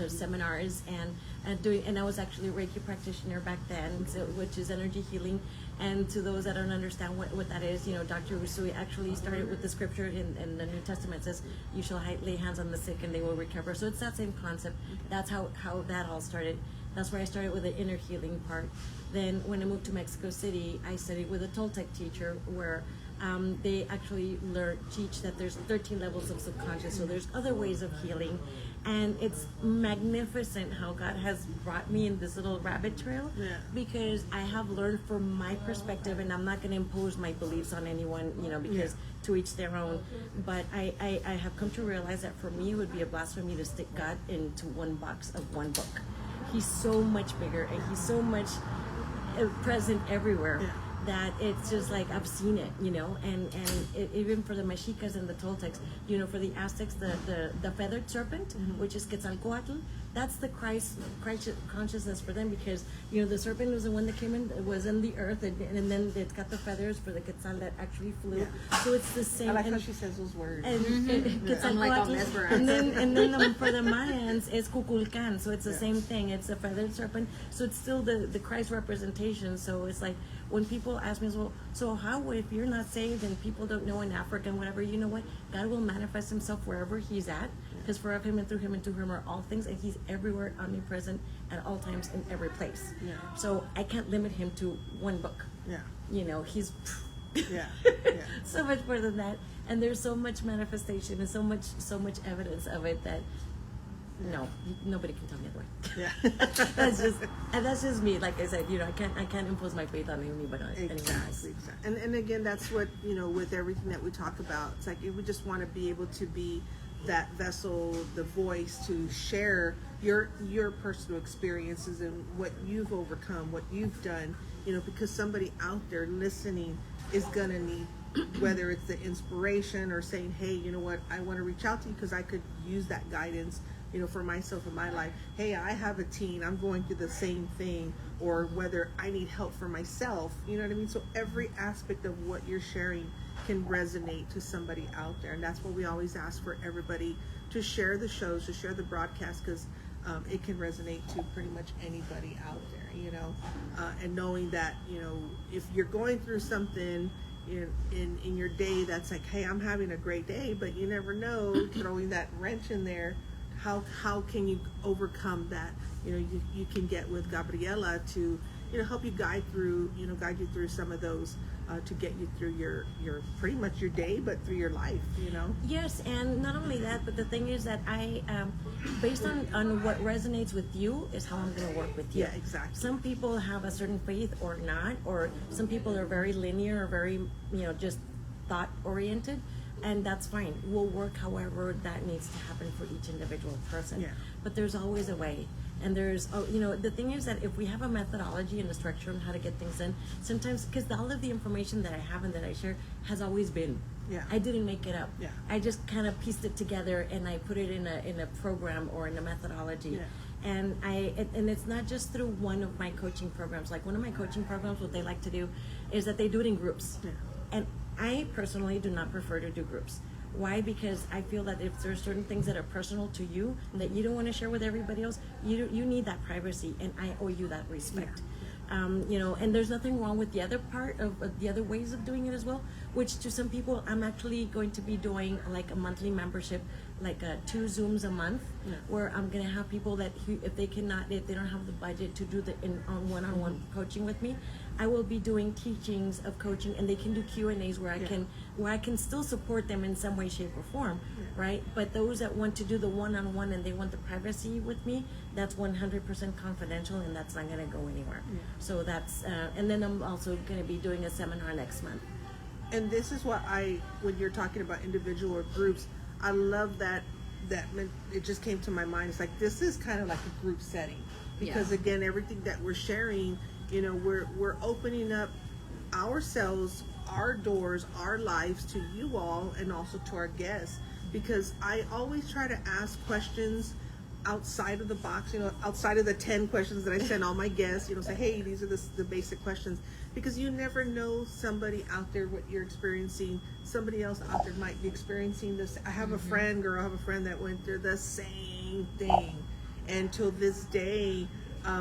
seminars and I was actually a Reiki practitioner back then, which is energy healing. And to those that don't understand what that is, Dr. Usui actually started with the scripture in the New Testament. It says, you shall lay hands on the sick and they will recover. So it's that same concept. That's how that all started. That's where I started with the inner healing part. Then when I moved to Mexico City, I studied with a Toltec teacher where they actually teach that there's 13 levels of subconscious. So there's other ways of healing. And it's magnificent how God has brought me in this little rabbit trail because I have learned from my perspective, and I'm not going to impose my beliefs on anyone, because to each their own. But I have come to realize that for me, it would be a blasphemy to stick God into one box of one book. He's so much bigger, and he's so much present everywhere. That it's just like I've seen it, and even for the Mexicas and the Toltecs, for the Aztecs, the feathered serpent, which is Quetzalcoatl, that's the Christ consciousness for them, because the serpent was the one that came in, was in the earth, and then it's got the feathers for the Quetzal that actually flew. So it's the same. I like how she says those words. And I'm like all mesmerized. and then for the Mayans, it's Kukulkan, so it's the same thing. It's a feathered serpent, so it's still the Christ representation. So it's like, when people ask me, well, so how, if you're not saved and people don't know in Africa and whatever, you know what? God will manifest himself wherever he's at, because for of him and through him and to him are all things, and he's everywhere, omnipresent at all times in every place. So I can't limit him to one book. He's so much more than that, and there's so much manifestation and so much evidence of it that no, nobody can tell me otherwise. that's just me. Like I said, I can't impose my faith on anybody. Exactly. And again, that's what with everything that we talk about. It's like we just want to be able to be that vessel, the voice to share your personal experiences and what you've overcome, what you've done. Because somebody out there listening is gonna need, whether it's the inspiration or saying, hey, you know what, I want to reach out to you because I could use that guidance. For myself in my life, hey, I have a teen, I'm going through the same thing, or whether I need help for myself, you know what I mean? So every aspect of what you're sharing can resonate to somebody out there. And that's what we always ask for everybody to share the shows, to share the broadcast, because it can resonate to pretty much anybody out there, and knowing that, if you're going through something in your day that's like, hey, I'm having a great day, but you never know, throwing that wrench in there, how can you overcome that? You can get with Gabriela to help you guide you through some of those to get you through your pretty much your day, but through your life. Yes, and not only that, but the thing is that I based on what resonates with you is how I'm going to work with you. Yeah, exactly. Some people have a certain faith or not, or some people are very linear or very just thought oriented. And that's fine. We'll work however that needs to happen for each individual person. But there's always a way. And there's, the thing is that if we have a methodology and a structure on how to get things done, sometimes, because all of the information that I have and that I share has always been. Yeah. I didn't make it up. Yeah. I just kind of pieced it together and I put it in a program or in a methodology. Yeah. And it's not just through one of my coaching programs. Like one of my coaching programs, what they like to do is that they do it in groups. Yeah. And I personally do not prefer to do groups. Why? Because I feel that if there's certain things that are personal to you that you don't want to share with everybody else, you need that privacy, and I owe you that respect. And there's nothing wrong with the other part of the other ways of doing it as well, which to some people I'm actually going to be doing like a monthly membership, like 2 Zooms a month, where I'm going to have people that if they don't have the budget to do the on one-on-one coaching with me, I will be doing teachings of coaching, and they can do Q&As where I can still support them in some way, shape, or form, right? But those that want to do the one-on-one and they want the privacy with me, that's 100% confidential, and that's not going to go anywhere. So that's, and then I'm also going to be doing a seminar next month. And this is what when you're talking about individual or groups, I love that it just came to my mind. It's like, this is kind of like a group setting, because again, everything that we're sharing, we're opening up ourselves, our doors, our lives to you all, and also to our guests, because I always try to ask questions outside of the box, outside of the 10 questions that I send all my guests, say, hey, these are the basic questions, because you never know somebody out there what you're experiencing. Somebody else out there might be experiencing this. I have a friend that went through the same thing, and till this day,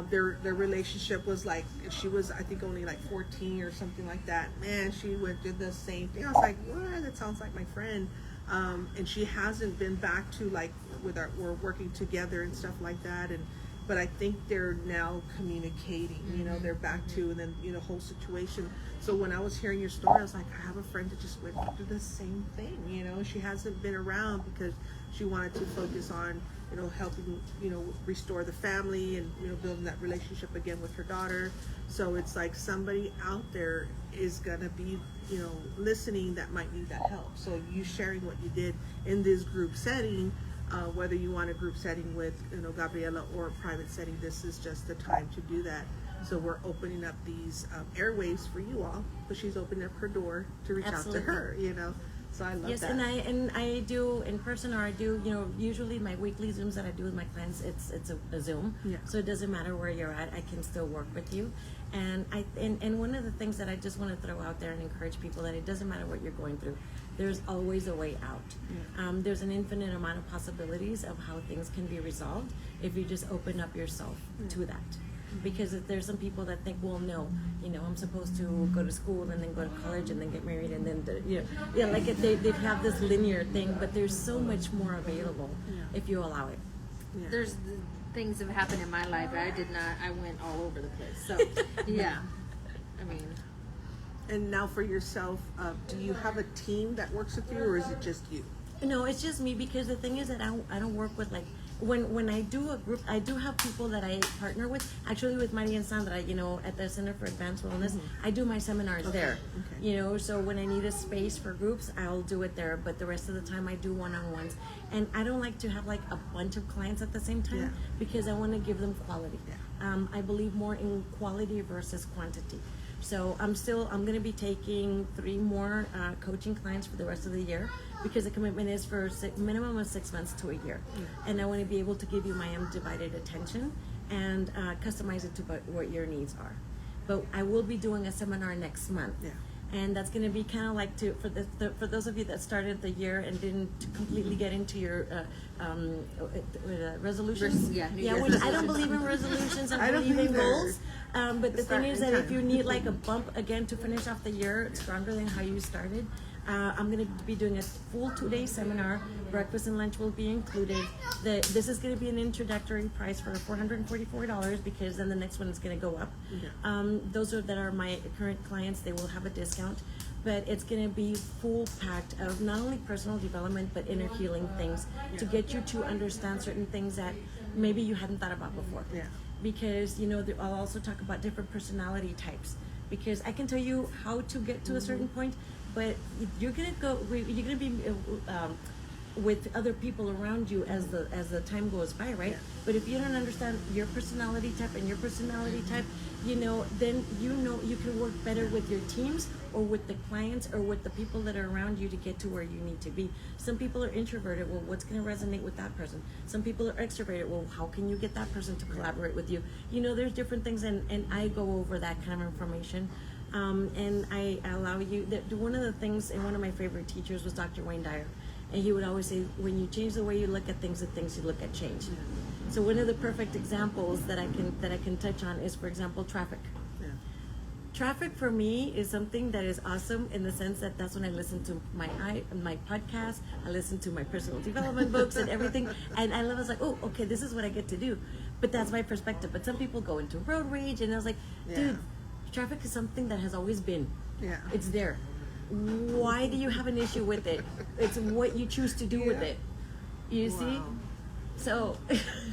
their relationship was like, she was, I think, only like 14 or something like that. Man, she went through the same thing. I was like, what? That sounds like my friend. And she hasn't been back to like we're working together and stuff like that. But I think they're now communicating, they're back to, and then, whole situation. So when I was hearing your story, I was like, I have a friend that just went through the same thing, she hasn't been around because she wanted to focus on, helping, restore the family and, building that relationship again with her daughter. So it's like somebody out there is going to be, listening that might need that help. So you sharing what you did in this group setting, whether you want a group setting with, Gabriela, or a private setting, this is just the time to do that. So we're opening up these airwaves for you all, but she's opening up her door to reach out to her, So I love that. Yes, and I do in person, or I do, usually my weekly Zooms that I do with my clients, it's a Zoom. Yeah. So it doesn't matter where you're at, I can still work with you. And and one of the things that I just want to throw out there and encourage people, that it doesn't matter what you're going through, there's always a way out. Yeah. There's an infinite amount of possibilities of how things can be resolved if you just open up yourself to that. Because if there's some people that think, well, no, I'm supposed to go to school and then go to college and then get married and then, they have this linear thing, but there's so much more available if you allow it. Yeah. There's things have happened in my life. I went all over the place. So, yeah. I mean. And now for yourself, do you have a team that works with you, or is it just you? No, it's just me, because the thing is that I don't work with, like, when I do a group, I do have people that I partner with. Actually, with Maria and Sandra, at the Center for Advanced Wellness, I do my seminars there. Okay. So when I need a space for groups, I'll do it there. But the rest of the time, I do one-on-ones. And I don't like to have like a bunch of clients at the same time, because I want to give them quality. Yeah. I believe more in quality versus quantity. So I'm going to be taking 3 more coaching clients for the rest of the year, because the commitment is for minimum of 6 months to a year. And I want to be able to give you my undivided attention and customize it to what your needs are. But I will be doing a seminar next month. Yeah. And that's going to be kind of like for those of you that started the year and didn't completely get into your resolutions. Which I don't believe in resolutions. I believe in goals. But the thing is that if you need like a bump again to finish off the year stronger than how you started, I'm going to be doing a full 2-day seminar. Breakfast and lunch will be included. This is going to be an introductory price for $444, because then the next one is going to go up. Those that are my current clients, they will have a discount. But it's going to be full packed of not only personal development, but inner healing things to get you to understand certain things that maybe you hadn't thought about before. Yeah. Because, I'll also talk about different personality types. Because I can tell you how to get to a certain point, but you're gonna be with other people around you as the time goes by, right? Yeah. But if you don't understand your personality type and your personality type, then you can work better with your teams or with the clients or with the people that are around you to get to where you need to be. Some people are introverted. Well, what's going to resonate with that person? Some people are extroverted. Well, how can you get that person to collaborate with you? There's different things, and I go over that kind of information. And I allow you. One of the things, and one of my favorite teachers was Dr. Wayne Dyer, and he would always say, when you change the way you look at things, the things you look at change. So one of the perfect examples that I can touch on is, for example, traffic. Yeah. Traffic for me is something that is awesome in the sense that that's when I listen to my podcast, I listen to my personal development books and everything, and I was like, oh, okay, this is what I get to do. But that's my perspective. But some people go into road rage, and I was like, dude, traffic is something that has always been. Yeah. It's there. Why do you have an issue with it? It's what you choose to do with it. You see? So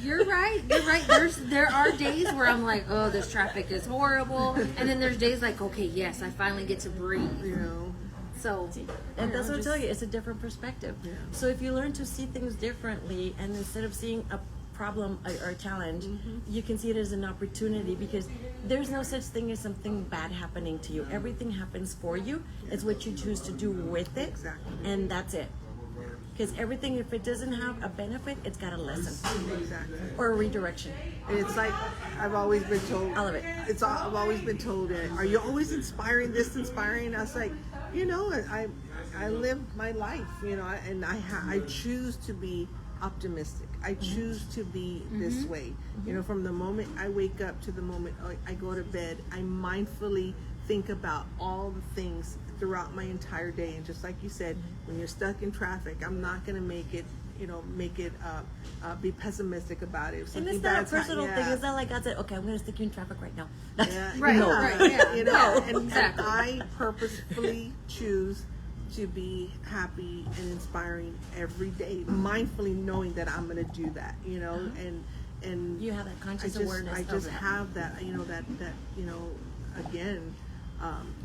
You're right. There are days where I'm like, oh, this traffic is horrible, and then there's days like, okay, yes, I finally get to breathe. So, and that's what I'm telling you. It's a different perspective. Yeah. So if you learn to see things differently, and instead of seeing a problem or a challenge, you can see it as an opportunity, because there's no such thing as something bad happening to you. Everything happens for you. It's what you choose to do with it, and that's it. Because everything, if it doesn't have a benefit, it's got a lesson or a redirection. And it's like I've always been told. All of it. I've always been told, are you always inspiring? This inspiring? I was like, I live my life, and I choose to be optimistic. I choose to be this way. From the moment I wake up to the moment I go to bed, I mindfully think about all the things throughout my entire day. And just like you said, when you're stuck in traffic, I'm not going to make it be pessimistic about it. And it's not a personal thing. It's not like God said, okay, I'm going to stick you in traffic right now. Right. And I purposefully choose to be happy and inspiring every day, mindfully knowing that I'm going to do that, and you have that conscious awareness. I just have that, again,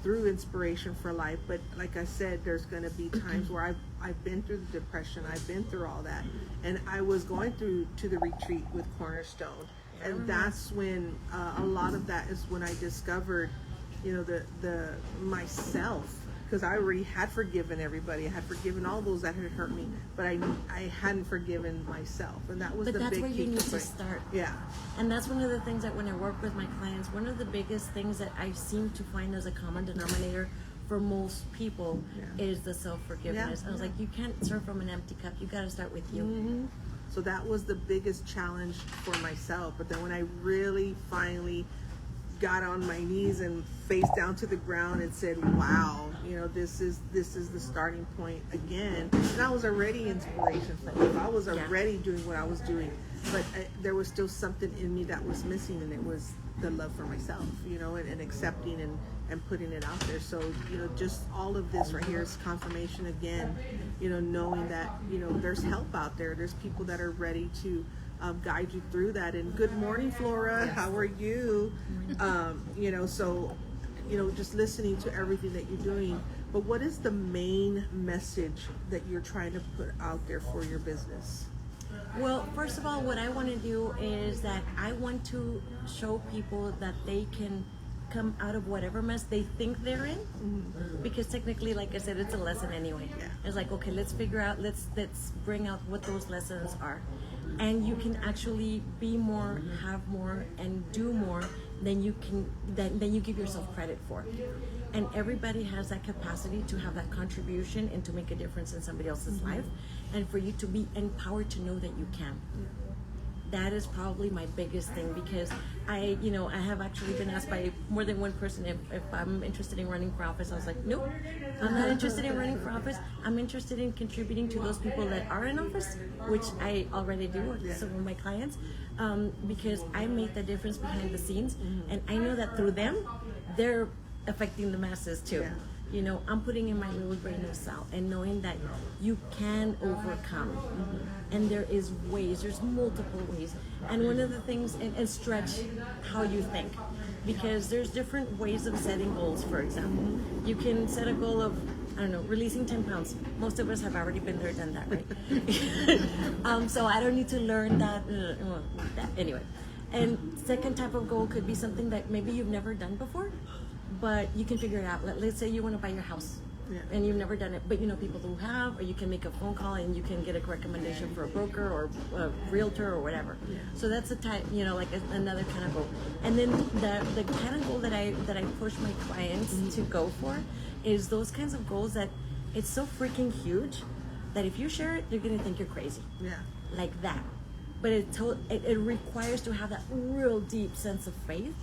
through Inspiration for Life. But like I said, there's going to be times where I've been through the depression, I've been through all that, and I was going through to the retreat with Cornerstone, and that's when a lot of that is when I discovered, the myself. Because I already had forgiven everybody. I had forgiven all those that had hurt me, but I hadn't forgiven myself, and that was the big key. But that's where you need to start. Yeah. And that's one of the things that when I work with my clients, one of the biggest things that I seem to find as a common denominator for most people is the self-forgiveness. I was like, you can't serve from an empty cup. You got to start with you. So that was the biggest challenge for myself. But then when I really finally got on my knees and face down to the ground and said, wow, this is the starting point again. And I was already Inspiration for Life. I was already doing what I was doing, but there was still something in me that was missing, and it was the love for myself, and accepting and putting it out there. So, just all of this right here is confirmation again, knowing that, there's help out there. There's people that are ready to guide you through that. And good morning, Flora. How are you? So, just listening to everything that you're doing. But what is the main message that you're trying to put out there for your business? Well, first of all, what I want to do is that I want to show people that they can come out of whatever mess they think they're in, because technically, like I said, it's a lesson anyway. It's like, okay, let's figure out, let's bring out what those lessons are, and you can actually be more, have more, and do more than you give yourself credit for. And everybody has that capacity to have that contribution and to make a difference in somebody else's life, and for you to be empowered to know that you can. That is probably my biggest thing, because I have actually been asked by more than one person if I'm interested in running for office. I was like, nope, I'm not interested in running for office. I'm interested in contributing to those people that are in office, which I already do with some of my clients, because I make the difference behind the scenes, and I know that through them, they're affecting the masses too. I'm putting in my little grain of salt and knowing that you can overcome. And there is ways, there's multiple ways. And one of the things, and stretch how you think. Because there's different ways of setting goals, for example. You can set a goal of, I don't know, releasing 10 pounds. Most of us have already been there, done that, right? So I don't need to learn that. Anyway. And second type of goal could be something that maybe you've never done before, but you can figure it out. Let's say you want to buy your house. Yeah. And you've never done it, but you know people who have, or you can make a phone call and you can get a recommendation for a broker or a realtor or whatever. Yeah. So that's a type, you know, like another kind of goal. And then the kind of goal that I push my clients to go for is those kinds of goals that it's so freaking huge that if you share it, you're gonna think you're crazy. Yeah. Like that. But it requires to have that real deep sense of faith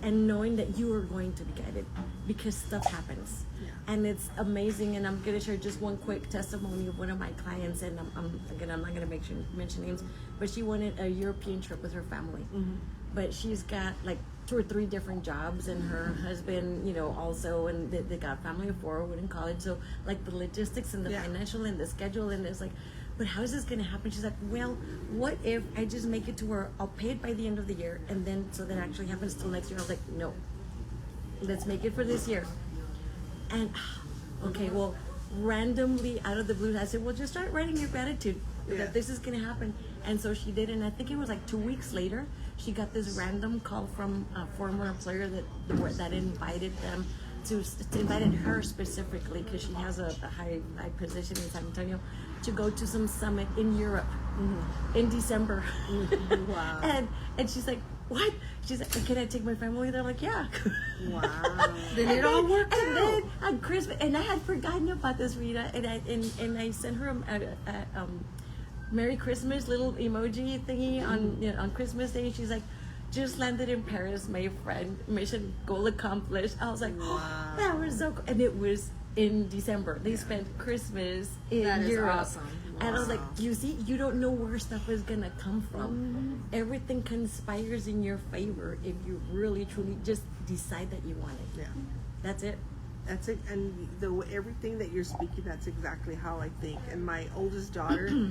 and knowing that you are going to be guided because stuff happens. Yeah. And it's amazing. And I'm going to share just one quick testimony of one of my clients. And I'm not going to mention names, but she wanted a European trip with her family. Mm-hmm. But she's got like 2 or 3 different jobs, and her husband, you know, also, and they got family of 4 in college. So like the logistics and the financial and the schedule, and it's like, but how is this going to happen? She's like, well, what if I just make it to where I'll pay it by the end of the year, and then so that actually happens till next year. I was like, no, let's make it for this year. And okay, well, randomly out of the blue, I said, well, just start writing your gratitude that this is going to happen. And so she did, and I think it was like 2 weeks later, she got this random call from a former employer that invited them to invited her specifically because she has a high position in San Antonio to go to some summit in Europe in December. Wow. and she's like, what? She's like, can I take my family? They're like, yeah. Wow. Then it all worked and out. then on Christmas, and I had forgotten about this, Rita, and I sent her a Merry Christmas little emoji thingy on Christmas Day. She's like, just landed in Paris, my friend. Mission goal accomplished. I was like, wow. That was so cool. And it was in December. They spent Christmas in That is Europe. awesome. And I was like, you see, you don't know where stuff is going to come from. Everything conspires in your favor if you really, truly just decide that you want it. Yeah. That's it. That's it, and everything that you're speaking, that's exactly how I think. And my oldest daughter,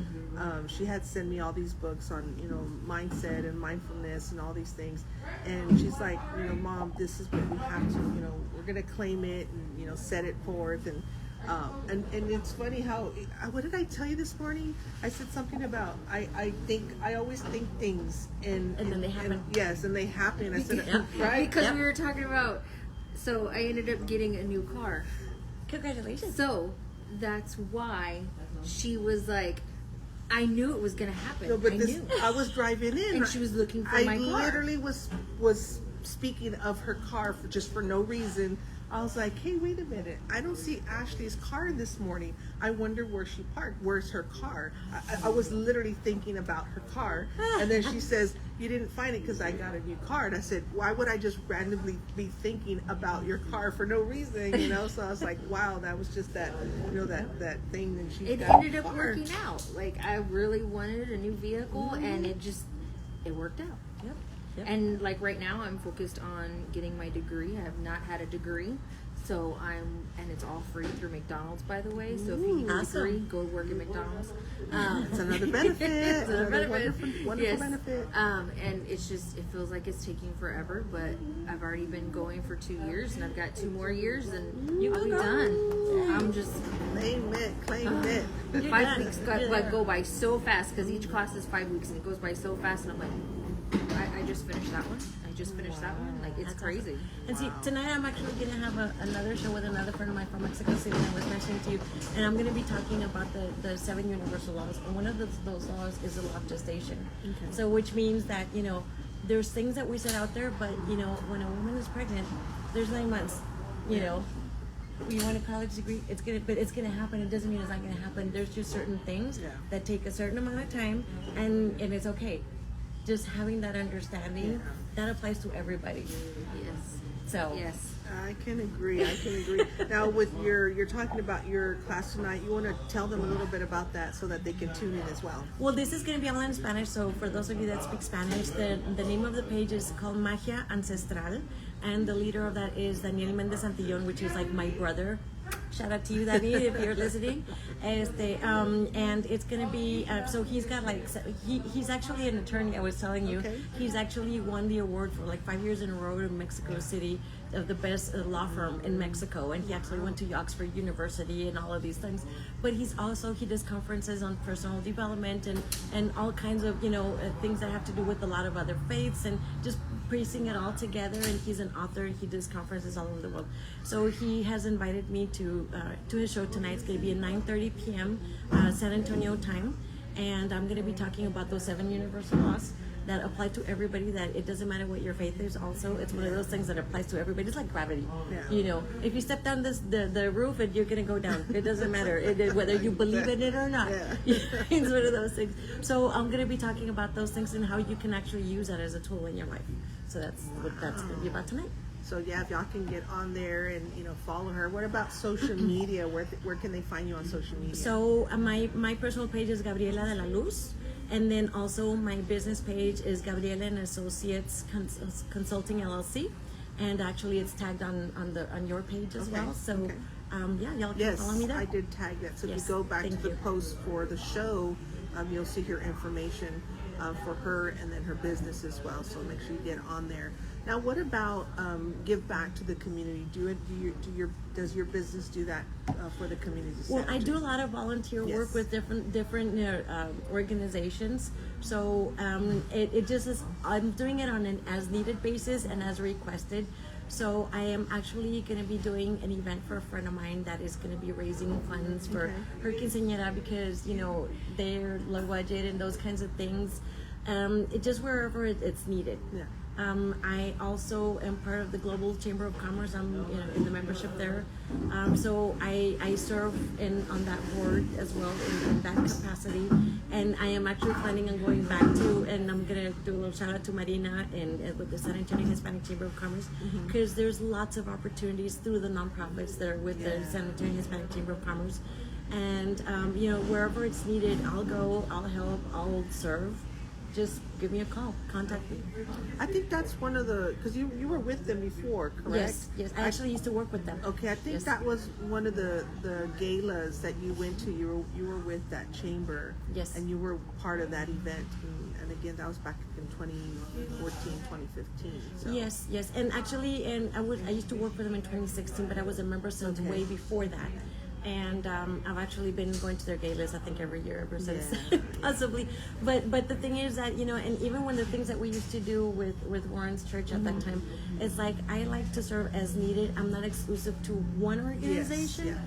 she had sent me all these books on, you know, mindset and mindfulness and all these things. And she's like, you know, Mom, this is what we have to, you know, we're gonna claim it and, you know, set it forth. And it's funny how, what did I tell you this morning? I said something about I always think things and then they happen. Yes, and they happen. I said, right? Because we were talking about, so I ended up getting a new car. Congratulations. So that's why she was like, I knew it was going to happen. No, but knew. I was driving in, And she was looking for my car. I literally was speaking of her car for no reason. I was like, hey, wait a minute. I don't see Ashley's car this morning. I wonder where she parked. Where's her car? I was literally thinking about her car. And then she says, you didn't find it because I got a new car. And I said, why would I just randomly be thinking about your car for no reason? You know, so I was like, wow, that was just that, you know, that thing that she It got ended up working out. Like, I really wanted a new vehicle, and it worked out. Yep. And like right now, I'm focused on getting my degree. I have not had a degree, so and it's all free through McDonald's, by the way. So if you need a degree, go work at McDonald's. It's another benefit. It's another benefit. Wonderful Yes. benefit. And it feels like it's taking forever, but I've already been going for 2 years, and I've got 2 more years, and I'll be done. I'm just Claim it. 5 weeks go by so fast because each class is 5 weeks, and it goes by so fast, and I'm like, I just finished that one. Like, it's That's crazy. Awesome. And see, tonight I'm actually going to have another show with another friend of mine from Mexico City that I was mentioning to you. And I'm going to be talking about the 7 universal laws. And one of those laws is the law of gestation. Okay. So which means that, you know, there's things that we set out there, but, you know, when a woman is pregnant, there's 9 months, you know. You want a college degree, it's gonna happen. It doesn't mean it's not gonna happen. There's just certain things that take a certain amount of time, and it's okay. Just having that understanding, that applies to everybody. Yes. So yes. I can agree. Now, with you're talking about your class tonight, you want to tell them a little bit about that so that they can tune in as well. Well, this is going to be all in Spanish, so for those of you that speak Spanish, the name of the page is called Magia Ancestral, and the leader of that is Daniel Mendez Antillon, which is like my brother. Shout out to you, Danny, if you're listening. And it's gonna be so he's got like he's actually an attorney. I was telling you, he's actually won the award for like 5 years in a row in Mexico City of the best law firm in Mexico, and he actually went to Oxford University and all of these things. But he does conferences on personal development and all kinds of things that have to do with a lot of other faiths and just piecing it all together. And he's an author. He does conferences all over the world. So he has invited me to his show tonight. It's going to be at 9:30 p.m. San Antonio time, and I'm going to be talking about those 7 universal laws that apply to everybody, that it doesn't matter what your faith is. Also, it's one of those things that applies to everybody. It's like gravity. If you step down the roof, and you're gonna go down. It doesn't matter whether you believe in it or not. It's one of those things. So I'm gonna be talking about those things and how you can actually use that as a tool in your life. So that's what that's gonna be about tonight. So yeah, if y'all can get on there and follow her. What about social media? Where can they find you on social media? So my personal page is Gabriela de la Luz. And then also my business page is Gabriela and Associates Consulting LLC, and actually it's tagged on your page as well. So y'all can follow me there. I did tag that. So if you go back to the post for the show, you'll see her information for her and then her business as well. So make sure you get on there. Now, what about give back to the community? Does your business do that for the community? Well, I do a lot of volunteer work with different organizations. So it just is. I'm doing it on an as needed basis and as requested. So I am actually going to be doing an event for a friend of mine that is going to be raising funds for her quinceañera, because they're low budget and those kinds of things. It just wherever it's needed. Yeah. I also am part of the Global Chamber of Commerce. I'm in the membership there. So I serve on that board as well in that capacity. And I am actually planning on going back to, and I'm going to do a little shout out to Marina and with the San Antonio Hispanic Chamber of Commerce, because there's lots of opportunities through the nonprofits that are with the San Antonio Hispanic Chamber of Commerce. And, wherever it's needed, I'll go, I'll help, I'll serve. Just give me a call, contact me. I think that's one of the, because you were with them before, correct? Yes. I actually used to work with them. Okay, I think that was one of the galas that you went to. You were with that chamber. Yes. And you were part of that event. And again, that was back in 2014, 2015. So. Yes. And actually, I used to work for them in 2016, but I was a member since way before that. And I've actually been going to their galas, I think, every year ever since, possibly. But the thing is that, and even when the things that we used to do with Warren's church at that time, it's like I like to serve as needed. I'm not exclusive to one organization. Yes,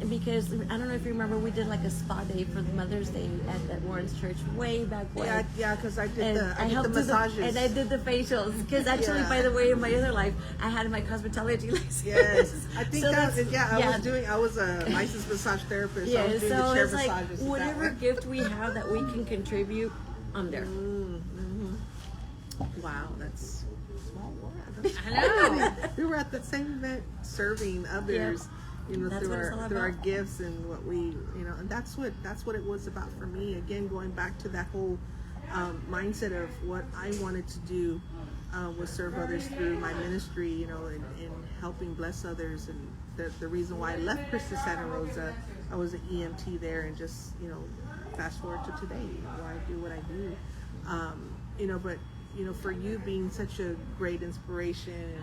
because I don't know if you remember, we did like a spa day for the Mother's Day at Warren's church way back when. Yeah, because I did the massages. And I did the facials. Because actually, by the way, in my other life, I had my cosmetology license. Yes, I think I was a licensed massage therapist. Yeah, I was doing so the chair it's like massages whatever gift we have that we can contribute, I'm there. Wow, that's small world. I know. We were at the same event serving others. Through our gifts and what we, and that's what it was about for me. Again, going back to that whole mindset of what I wanted to do was serve others through my ministry, and helping bless others. And the reason why I left Christus Santa Rosa, I was an EMT there, and just fast forward to today, where I do what I do. But for you being such a great inspiration.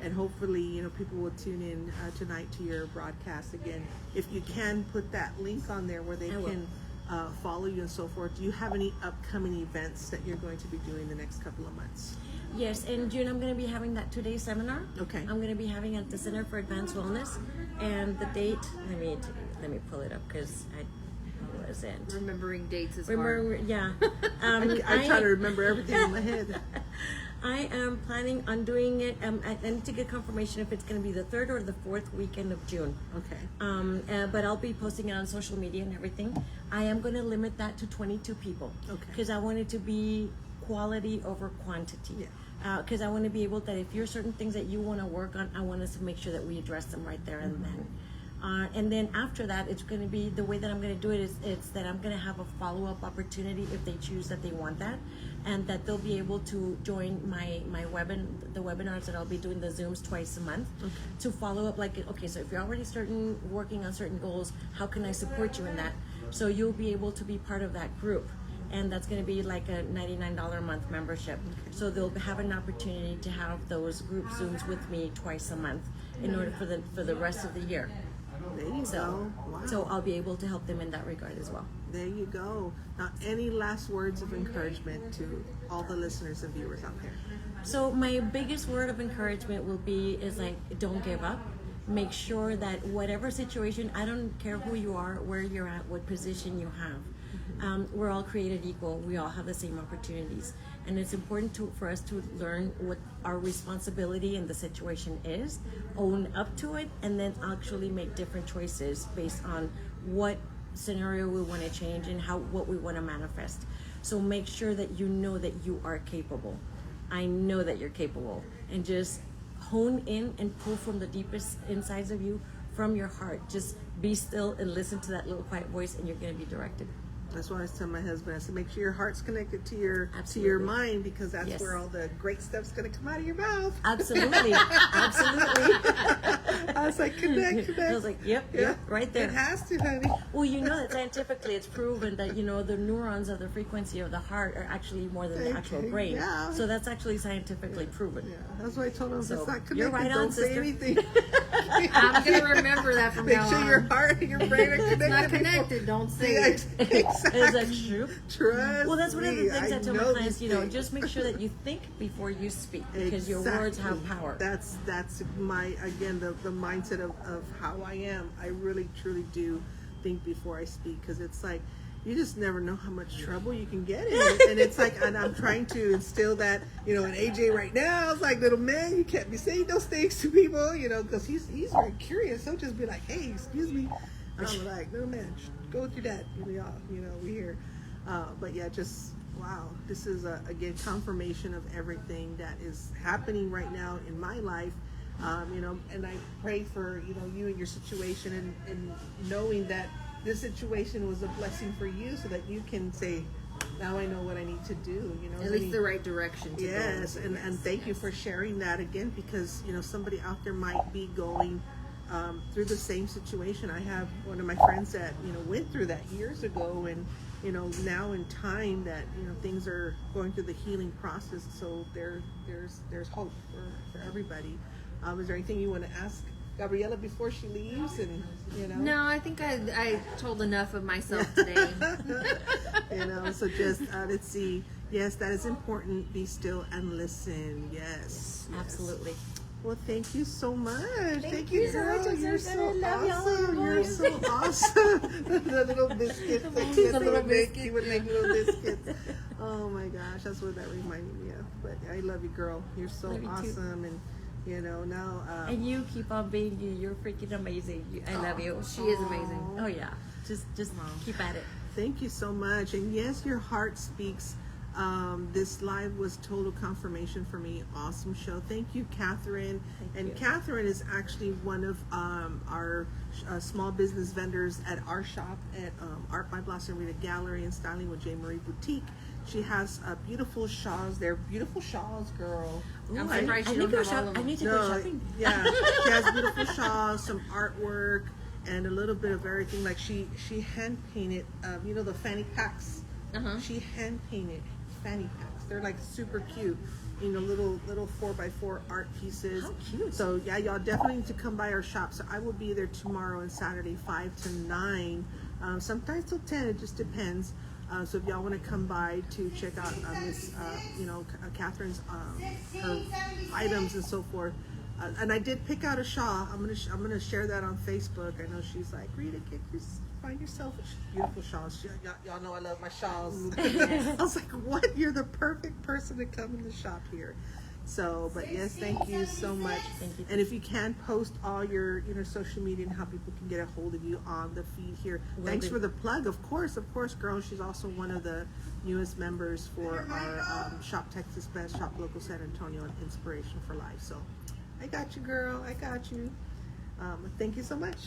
And hopefully, people will tune in tonight to your broadcast again. If you can put that link on there where they can follow you and so forth. Do you have any upcoming events that you're going to be doing the next couple of months? Yes, in June I'm going to be having that 2-day seminar. Okay. I'm going to be having at the Center for Advanced Wellness, and the date. Let me pull it up because I wasn't remembering dates is hard. Yeah. I try to remember everything in my head. I am planning on doing it. I need to get confirmation if it's going to be the 3rd or the 4th weekend of June. Okay. But I'll be posting it on social media and everything. I am going to limit that to 22 people. Okay. Because I want it to be quality over quantity. Yeah. Because I want to be able that if you're certain things that you want to work on, I want us to make sure that we address them right there and then. And then after that, it's going to be the way that I'm going to do it is it's that I'm going to have a follow-up opportunity if they choose that they want that, and that they'll be able to join the webinars that I'll be doing, the Zooms twice a month, to follow up. Like, okay, so if you're already working on certain goals, how can I support you in that? So you'll be able to be part of that group. And that's going to be like a $99 a month membership. So they'll have an opportunity to have those group Zooms with me twice a month in order for the rest of the year. There you go. Wow. So I'll be able to help them in that regard as well. There you go. Now, any last words of encouragement to all the listeners and viewers out there? So my biggest word of encouragement is like, don't give up. Make sure that whatever situation, I don't care who you are, where you're at, what position you have. We're all created equal. We all have the same opportunities. And it's important for us to learn what our responsibility in the situation is, own up to it, and then actually make different choices based on what scenario we want to change and what we want to manifest. So make sure that you know that you are capable. I know that you're capable. And just hone in and pull from the deepest insides of you, from your heart. Just be still and listen to that little quiet voice, and you're going to be directed. That's why I was telling my husband, I said, make sure your heart's connected to your mind, because that's where all the great stuff's going to come out of your mouth. Absolutely. Absolutely. I was like, connect. I was like, yep, right there. It has to, honey. Well, you know that scientifically it's proven that, the neurons of the frequency of the heart are actually more than the actual brain. Yeah. So that's actually scientifically proven. Yeah, that's why I told him, if it's not connected, you're right don't on, say sister. anything. I'm going to remember that from Make now sure on. your heart and your brain are connected. It's not connected, don't say Yeah, it. exactly. Is that true? Trust Well, that's one of the things I tell my clients, these things. just make sure that you think before you speak, because your words have power. That's my, again, the mindset of how I am. I really, truly do think before I speak, because it's like, you just never know how much trouble you can get in. And it's like, and I'm trying to instill that, in AJ right now. It's like, little man, you can't be saying those things to people, because he's very curious. He'll just be like, hey, excuse me. I'm like, little man, go with your dad. We here. But yeah, just, wow. This is, again, confirmation of everything that is happening right now in my life. And I pray for, you and your situation, and knowing that this situation was a blessing for you, so that you can say, now I know what I need to do, At least the right direction to yes, go. and thank you for sharing that again, because, somebody out there might be going through the same situation. I have one of my friends that, went through that years ago, and, now in time that, things are going through the healing process. So there's hope for everybody. Is there anything you want to ask Gabriela before she leaves? And No, I think I told enough of myself today. So just let's see. Yes, that is important. Be still and listen. Yes, Absolutely. Well, thank you so much. Thank you so much. You're so love awesome. y'all. You're so awesome. The little biscuits. The little biscuits. He would make little biscuits. Oh my gosh, that's what that reminded me of. But I love you, girl. You're so awesome, and now. And you keep on being you. You're freaking amazing. I love you. She is amazing. Oh yeah. Just keep at it. Thank you so much. And yes, your heart speaks. This live was total confirmation for me. Awesome show. Thank you, Catherine. Thank you. Catherine is actually one of our small business vendors at our shop at Art by Blossom Rita Gallery and Styling with J. Marie Boutique. She has beautiful shawls. They're beautiful shawls, girl. I'm surprised you don't have all of them. I need to go shopping. Yeah, she has beautiful shawls, some artwork, and a little bit of everything. Like she hand painted, the fanny packs. She hand painted fanny packs. They're like super cute, little 4x4 art pieces. How cute! So yeah, y'all definitely need to come by our shop. So I will be there tomorrow and Saturday, 5 to 9. Sometimes till 10. It just depends. So if y'all want to come by to check out Miss, Catherine's her items and so forth. And I did pick out a shawl. I'm gonna share that on Facebook. I know she's like, Rita, find yourself a beautiful shawls. Y'all know I love my shawls. I was like, what? You're the perfect person to come in the shop here. So, but yes, thank you so much. Thank you. And if you can post all your social media and how people can get a hold of you on the feed here. Thanks for the plug. Of course, girl. She's also one of the newest members for our Shop Texas Best, Shop Local San Antonio, and Inspiration for Life. So I got you, girl. I got you. Thank you so much.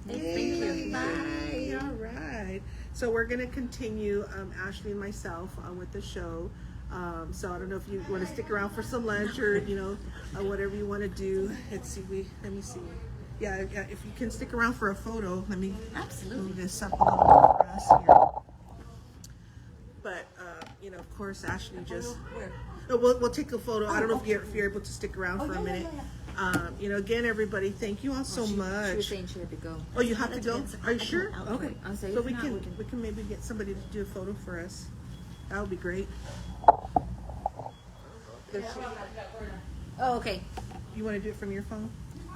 Thank you. Bye. All right. So we're going to continue, Ashley and myself, with the show. So I don't know if you want to stick around for some lunch or, whatever you want to do. Let me see. Yeah, if you can stick around for a photo, let me move this up a little bit for us here. But, of course, Ashley just... No, we'll take a photo. I don't know if you're able to stick around for a minute. Again, everybody, thank you all so much. She was saying she had to go. Oh, you have to go? Are you sure? Okay. I'll say So if we not, can maybe get somebody to do a photo for us. That would be great. Oh, okay. You want to do it from your phone?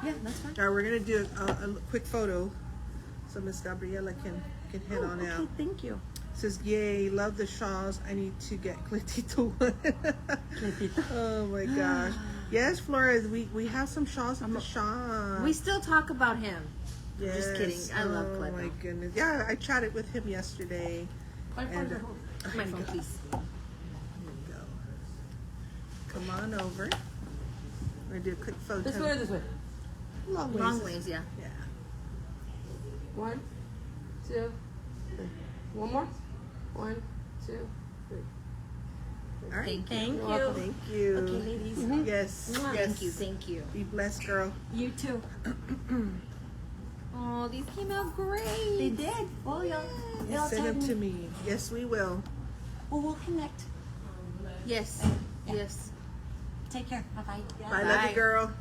Yeah, that's fine. All right, we're gonna do a quick photo, so Miss Gabriela can head on out. Okay, thank you. Says, yay, love the shawls. I need to get Cletito one. Oh my gosh. Yes, Flores, we have some shawls at the shop. We still talk about him. Yes. Just kidding. I love Oh Cleto. my goodness. Yeah, I chatted with him yesterday. My phone. My phone, please. Here we go. Come on over. We're gonna do a quick photo. This way or this way? Long ways. Long ways, yeah. Yeah. 1, 2, 3. One more. 1, 2, 3. All right. Thank you. Thank you. Okay, ladies. Yes. Mwah. Yes. Thank you. Be blessed, girl. You too. Oh, these came out great. They did. Well, y'all Send them tag to me. me. Yes, we will. Well, we'll connect. Yes. Yes. Take care. Bye-bye. I love Bye. you, girl.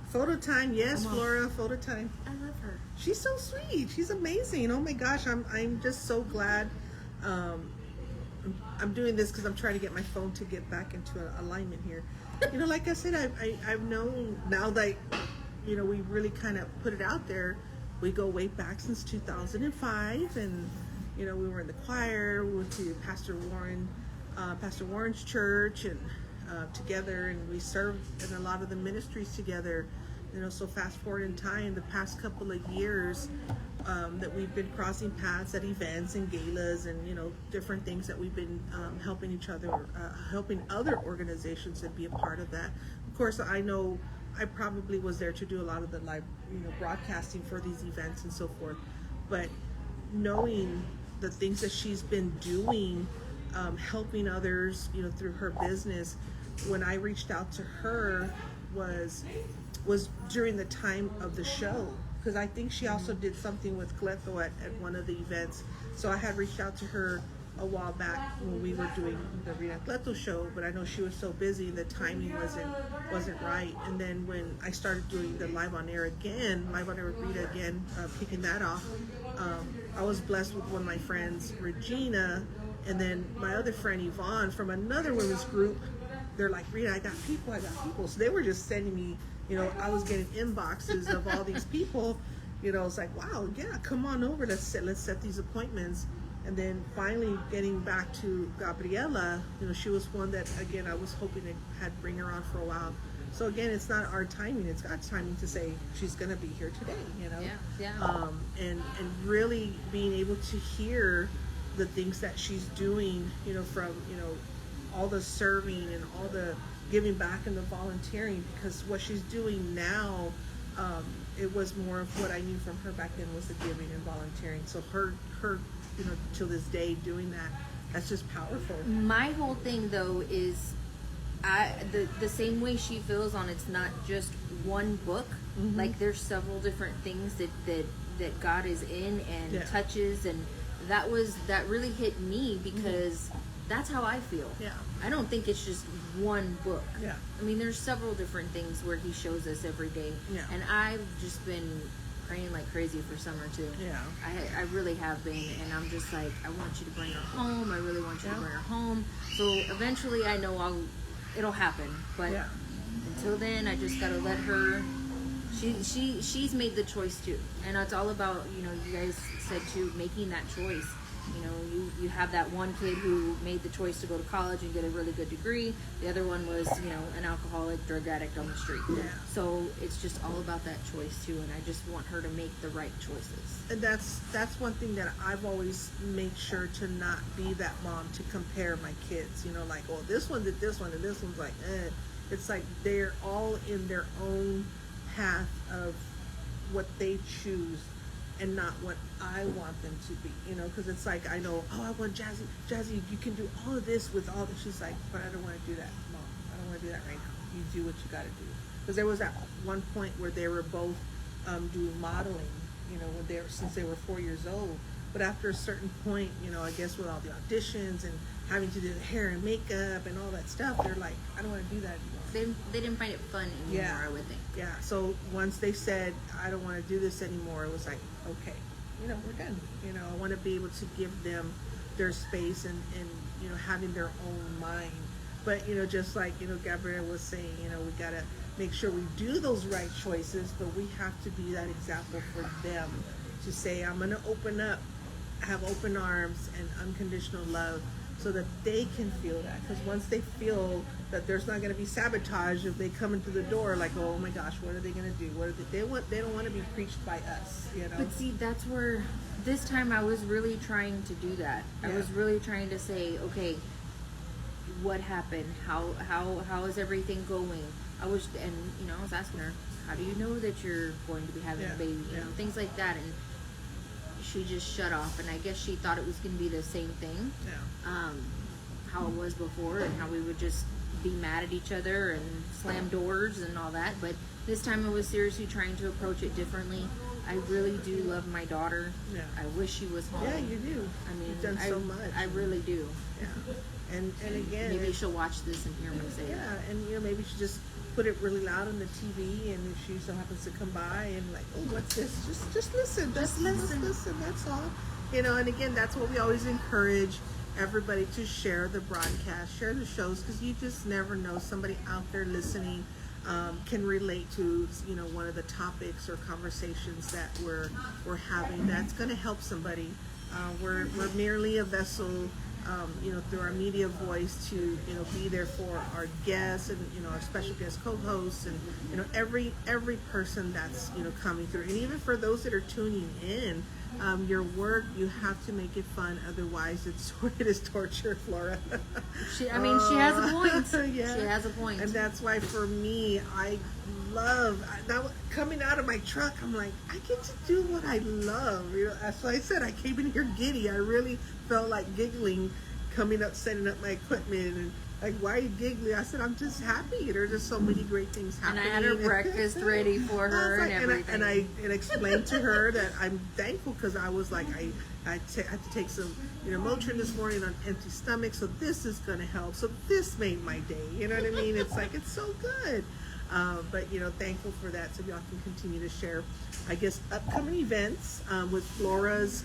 Photo time. Yes, Flora. Photo time. I love her. She's so sweet. She's amazing. Oh my gosh, I'm just so glad. I'm doing this because I'm trying to get my phone to get back into alignment here. Like I said, I've known now that we really kind of put it out there. We go way back since 2005, and we were in the choir. We went to Pastor Warren's church, and together, and we served in a lot of the ministries together. So fast forward in time, the past couple of years that we've been crossing paths at events and galas and different things that we've been helping each other, helping other organizations and be a part of that. Of course, I know I probably was there to do a lot of the live, broadcasting for these events and so forth. But knowing the things that she's been doing, helping others, through her business, when I reached out to her was during the time of the show, because I think she also did something with Cleto at one of the events. So I had reached out to her a while back when we were doing the Rita Cleto show, but I know she was so busy, the timing wasn't right. And then when I started doing the live on air with Rita again, kicking that off, I was blessed with one of my friends, Regina, and then my other friend Yvonne from another women's group. They're like, Rita, I got people. So they were just sending me, I was getting inboxes of all these people. It's like, wow, yeah, come on over. Let's set these appointments. And then finally getting back to Gabriela, she was one that, again, I was hoping to had bring her on for a while. So again, it's not our timing, it's God's timing to say she's going to be here today, Yeah. And really being able to hear the things that she's doing, from, all the serving and all the giving back and the volunteering, because what she's doing now, it was more of what I knew from her back then was the giving and volunteering. So her till this day doing that's just powerful. My whole thing though is the same way she feels on it's not just one book. Mm-hmm. Like there's several different things that God is in and touches, and that really hit me because that's how I feel. Yeah. I don't think it's just one book. Yeah. I mean, there's several different things where he shows us every day. Yeah. And I've just been praying like crazy for Summer too. Yeah. I really have been, and I'm just like, I want you to bring her home. I really want you to bring her home. So eventually, I know it'll happen. But until then, I just gotta let her. She's made the choice too, and it's all about you guys said too, making that choice. You have that one kid who made the choice to go to college and get a really good degree. The other one was, an alcoholic, drug addict on the street. Yeah. So it's just all about that choice too, and I just want her to make the right choices. And that's one thing that I've always made sure to not be that mom to compare my kids. Like, oh, this one did this one and this one's like, eh. It's like they're all in their own path of what they choose. and not what I want them to be, you know, because it's like, I know, oh, I want Jazzy, you can do all of this with all this. She's like, but I don't want to do that, Mom. I don't want to do that right now. You do what you got to do. Because there was at one point where they were both doing modeling, you know, since they were 4 years old. But after a certain point, you know, I guess with all the auditions and having to do the hair and makeup and all that stuff, they're like, I don't want to do that anymore. They didn't find it fun anymore, I would think. Yeah, so once they said, I don't want to do this anymore, it was like, okay, you know, we're done. You know, I want to be able to give them their space and you know, having their own mind. But, you know, just like, you know, Gabriela was saying, you know, we got to make sure we do those right choices, but we have to be that example for them to say, I'm going to open up, have open arms and unconditional love, so that they can feel that. Because once they feel that there's not going to be sabotage, if they come into the door like, oh my gosh, what are they going to do? What are they don't want to be preached by us, you know. But see, that's where this time I was really trying to do that. I was really trying to say, okay, what happened? How is everything going? I was asking her, how do you know that you're going to be having a baby? You know, things like that. And she just shut off, and I guess she thought it was going to be the same thing, how it was before, and how we would just be mad at each other and slam doors and all that. But this time I was seriously trying to approach it differently. I really do love my daughter. Yeah. I wish she was home. Yeah, you do. I mean, you've done so much. I really do. Yeah. And again, maybe she'll watch this and hear me say that. Yeah, and you know, maybe she just put it really loud on the TV, and if she so happens to come by and like, oh, what's this? Just listen. Just listen. That's all. You know, and again, that's what we always encourage everybody to share the broadcast, share the shows, because you just never know, somebody out there listening can relate to, you know, one of the topics or conversations that we're having. That's going to help somebody. We're merely a vessel, you know, through our media voice to, you know, be there for our guests and, you know, our special guest co-hosts and, you know, every person that's, you know, coming through. And even for those that are tuning in, your work, you have to make it fun. Otherwise, it is torture, Flora. She has a point. Yeah. She has a point. And that's why for me, I love, now coming out of my truck, I'm like, I get to do what I love. You know, that's why I said I came in here giddy. I really felt like giggling coming up, setting up my equipment, and like, why are you giggling? I said, I'm just happy. There's just so many great things happening. And I had her breakfast ready for her and everything. And I explained to her that I'm thankful, because I was like, I had to take some, you know, Motrin this morning on empty stomach, so this is going to help. So this made my day. You know what I mean? It's like, it's so good. But, you know, thankful for that, so y'all can continue to share, I guess, upcoming events with Flora's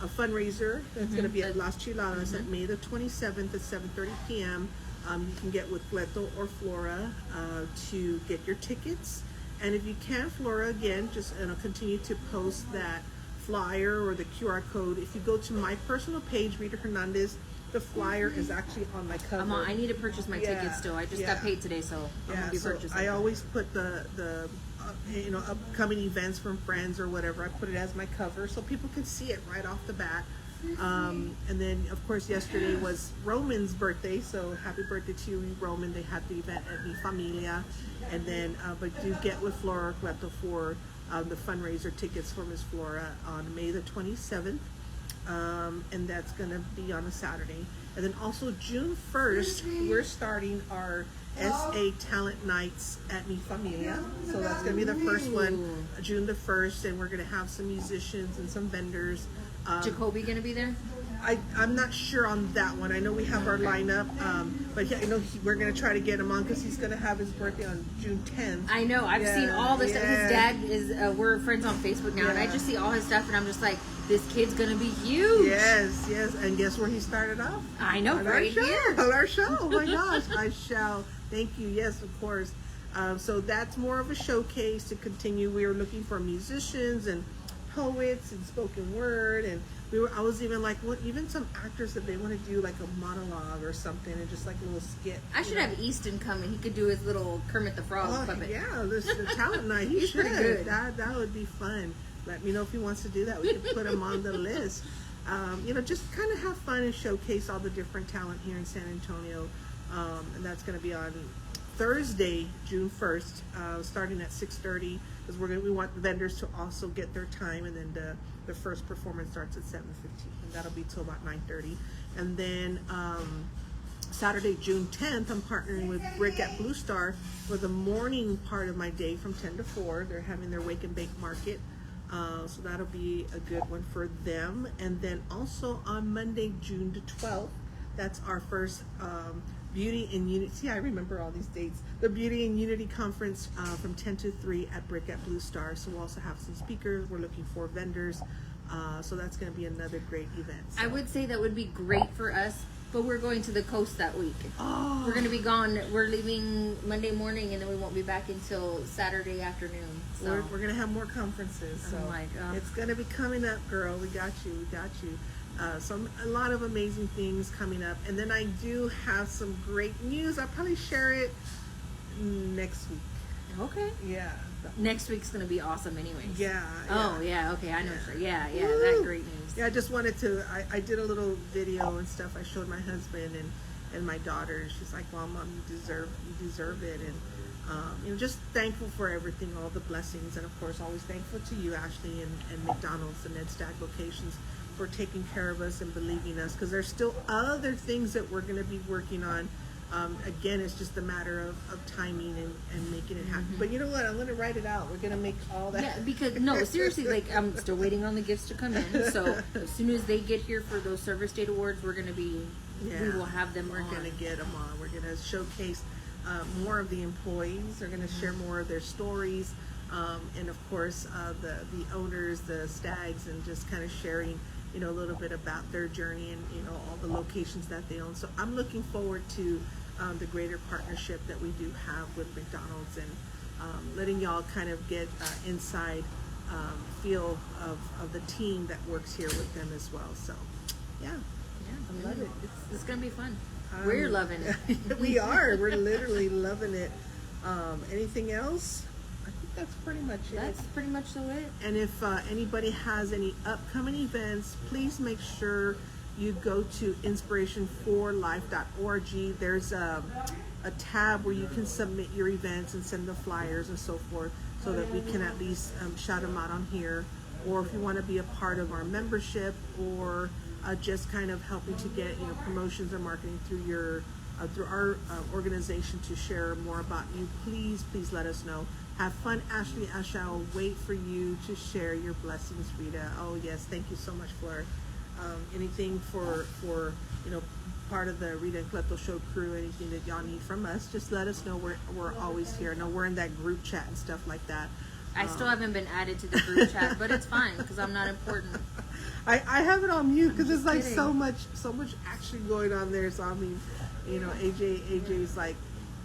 a fundraiser that's going to be at Las Chiladas at May the 27th at 7:30 p.m. You can get with Leto or Flora to get your tickets. And if you can, Flora, again, just continue to post that flyer or the QR code. If you go to my personal page, Rita Hernandez, the flyer is actually on my cover. I need to purchase my tickets still. I just got paid today, so I'm going to be purchasing. I always put the you know, upcoming events from friends or whatever. I put it as my cover so people can see it right off the bat. And then, of course, yesterday was Roman's birthday, so happy birthday to you, Roman. They had the event at Mi Familia. And then, but do get with Flora Cleto for the fundraiser tickets for Miss Flora on May the 27th. And that's going to be on a Saturday. And then also June 1st, we're starting our SA Talent Nights at Mi Familia. So that's going to be the first one, June the 1st, and we're going to have some musicians and some vendors. Jacoby going to be there? I'm not sure on that one. I know we have our lineup, but yeah, I know we're going to try to get him on, because he's going to have his birthday on June 10th. I know. I've seen all this stuff. His dad is, we're friends on Facebook now, and I just see all his stuff, and I'm just like, this kid's going to be huge. Yes. And guess where he started off? I know, right here. On our show. Oh my gosh. I shall. Thank you. Yes, of course. So that's more of a showcase to continue. We were looking for musicians and poets and spoken word, and I was even like, what, even some actors that they want to do like a monologue or something, and just like a little skit. I should have Easton come, and he could do his little Kermit the Frog puppet. Yeah, this is the talent night. He's pretty good. That would be fun. Let me know if he wants to do that. We could put him on the list. You know, just kind of have fun and showcase all the different talent here in San Antonio. And that's going to be on Thursday, June 1st, starting at 6:30. because we want vendors to also get their time, and then the first performance starts at 7:15, and that'll be till about 9:30, and then Saturday, June 10th, I'm partnering with Brick at Blue Star for the morning part of my day from 10 to 4. They're having their Wake and Bake Market. So that'll be a good one for them. And then also on Monday, June the 12th, that's our first Beauty and Unity. See, I remember all these dates. The Beauty and Unity Conference from 10 to 3 at Brick at Blue Star. So we'll also have some speakers. We're looking for vendors. So that's going to be another great event. So. I would say that would be great for us, but we're going to the coast that week. Oh. We're going to be gone. We're leaving Monday morning, and then we won't be back until Saturday afternoon. So We're going to have more conferences. So oh my God. It's going to be coming up, girl. We got you. We got you. So a lot of amazing things coming up. And then I do have some great news. I'll probably share it next week. Okay. Yeah. Next week's going to be awesome anyways. Yeah. Oh, yeah. Okay, I know. Yeah. Yeah, Woo. that great news. Yeah, I just wanted to, I did a little video and stuff. I showed my husband and my daughter, and she's like, well, Mom, you deserve it. And, just thankful for everything, all the blessings. And of course, always thankful to you, Ashley, and McDonald's and Ned Stag locations for taking care of us and believing us, because there's still other things that we're going to be working on. Again, it's just a matter of timing and making it happen. But you know what? I'm going to write it out. We're going to make all that. Yeah, because, no, seriously, like, I'm still waiting on the gifts to come in. So as soon as they get here for those Service State Awards, we're going to be, we will have them We're going to get them on. We're going to showcase more of the employees. They're going to share more of their stories. And of course, the owners, the stags, and just kind of sharing, a little bit about their journey and, all the locations that they own. So I'm looking forward to the greater partnership that we do have with McDonald's, and letting y'all kind of get inside feel of the team that works here with them as well. So, yeah. I love it. It's going to be fun. We're loving it. We are. We're literally loving it. Anything else? I think that's pretty much it. That's pretty much it. And if anybody has any upcoming events, please make sure you go to inspirationforlife.org. There's a tab where you can submit your events and send the flyers and so forth, so that we can at least shout them out on here. Or if you want to be a part of our membership, or just kind of helping to get promotions or marketing through our organization to share more about you, please let us know. Have fun, Ashley. I shall wait for you to share your blessings, Rita. Oh yes, thank you so much for anything for part of the Rita and Cleto Show crew. Anything that y'all need from us, just let us know. We're always here. I know we're in that group chat and stuff like that. I still haven't been added to the group chat, but it's fine because I'm not important. I have it on mute because it's like kidding. so much action going on there. So I mean, AJ's like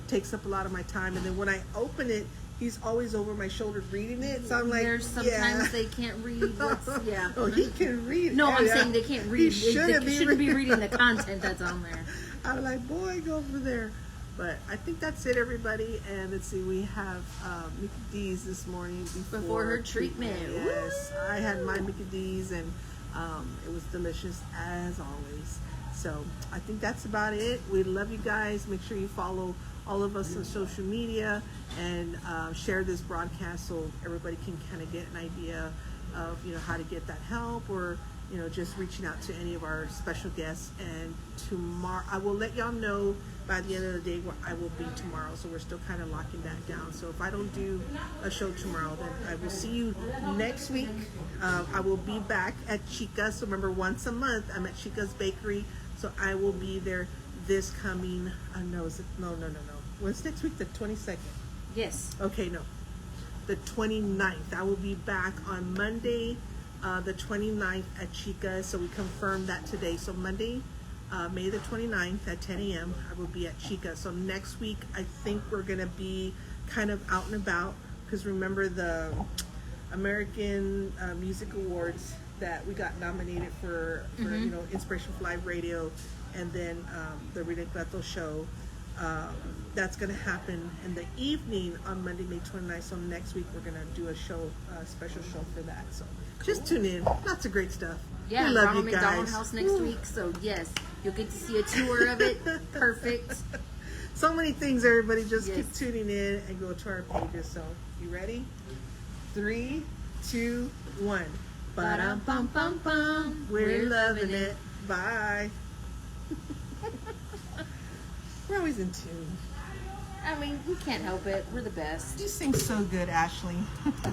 takes up a lot of my time, and then when I open it, he's always over my shoulder reading it. So I'm like, there's sometimes they can't read what's Oh, he can read. No, I'm Yeah. saying they can't read. He They shouldn't be reading the content that's on there. I'm like, boy, go over there. But I think that's it, everybody. And let's see, we have Mickey D's this morning Before her treatment. Yes, I had my Mickey D's, and it was delicious as always. So I think that's about it. We love you guys. Make sure you follow all of us on social media and share this broadcast so everybody can kind of get an idea of how to get that help, or just reaching out to any of our special guests. And tomorrow, I will let y'all know by the end of the day where I will be tomorrow. So we're still kind of locking that down. So if I don't do a show tomorrow, then I will see you next week. I will be back at Chica's. So remember, once a month, I'm at Chica's Bakery. So I will be there this coming, no. When's next week? The 22nd? Yes. Okay, no. The 29th. I will be back on Monday, the 29th at Chica. So we confirmed that today. So Monday, May the 29th at 10 a.m. I will be at Chica. So next week, I think we're going to be kind of out and about, because remember the American Music Awards that we got nominated for Inspiration for Live Radio, and then the Rita and Cleto Show. That's going to happen in the evening on Monday, May 29th. So next week we're going to do a show, special show for that. So just tune in. Lots of great stuff. Yeah, we love Ronald you McDonald guys. House next week. So yes, you'll get to see a tour of it. Perfect. So many things, everybody. Just Yes. keep tuning in and go to our pages. So you ready? 3, 2, 1. Ba-dum, bum, bum, bum. We're loving it. Bye. We're always in tune. I mean, we can't help it. We're the best. You sing so good, Ashley.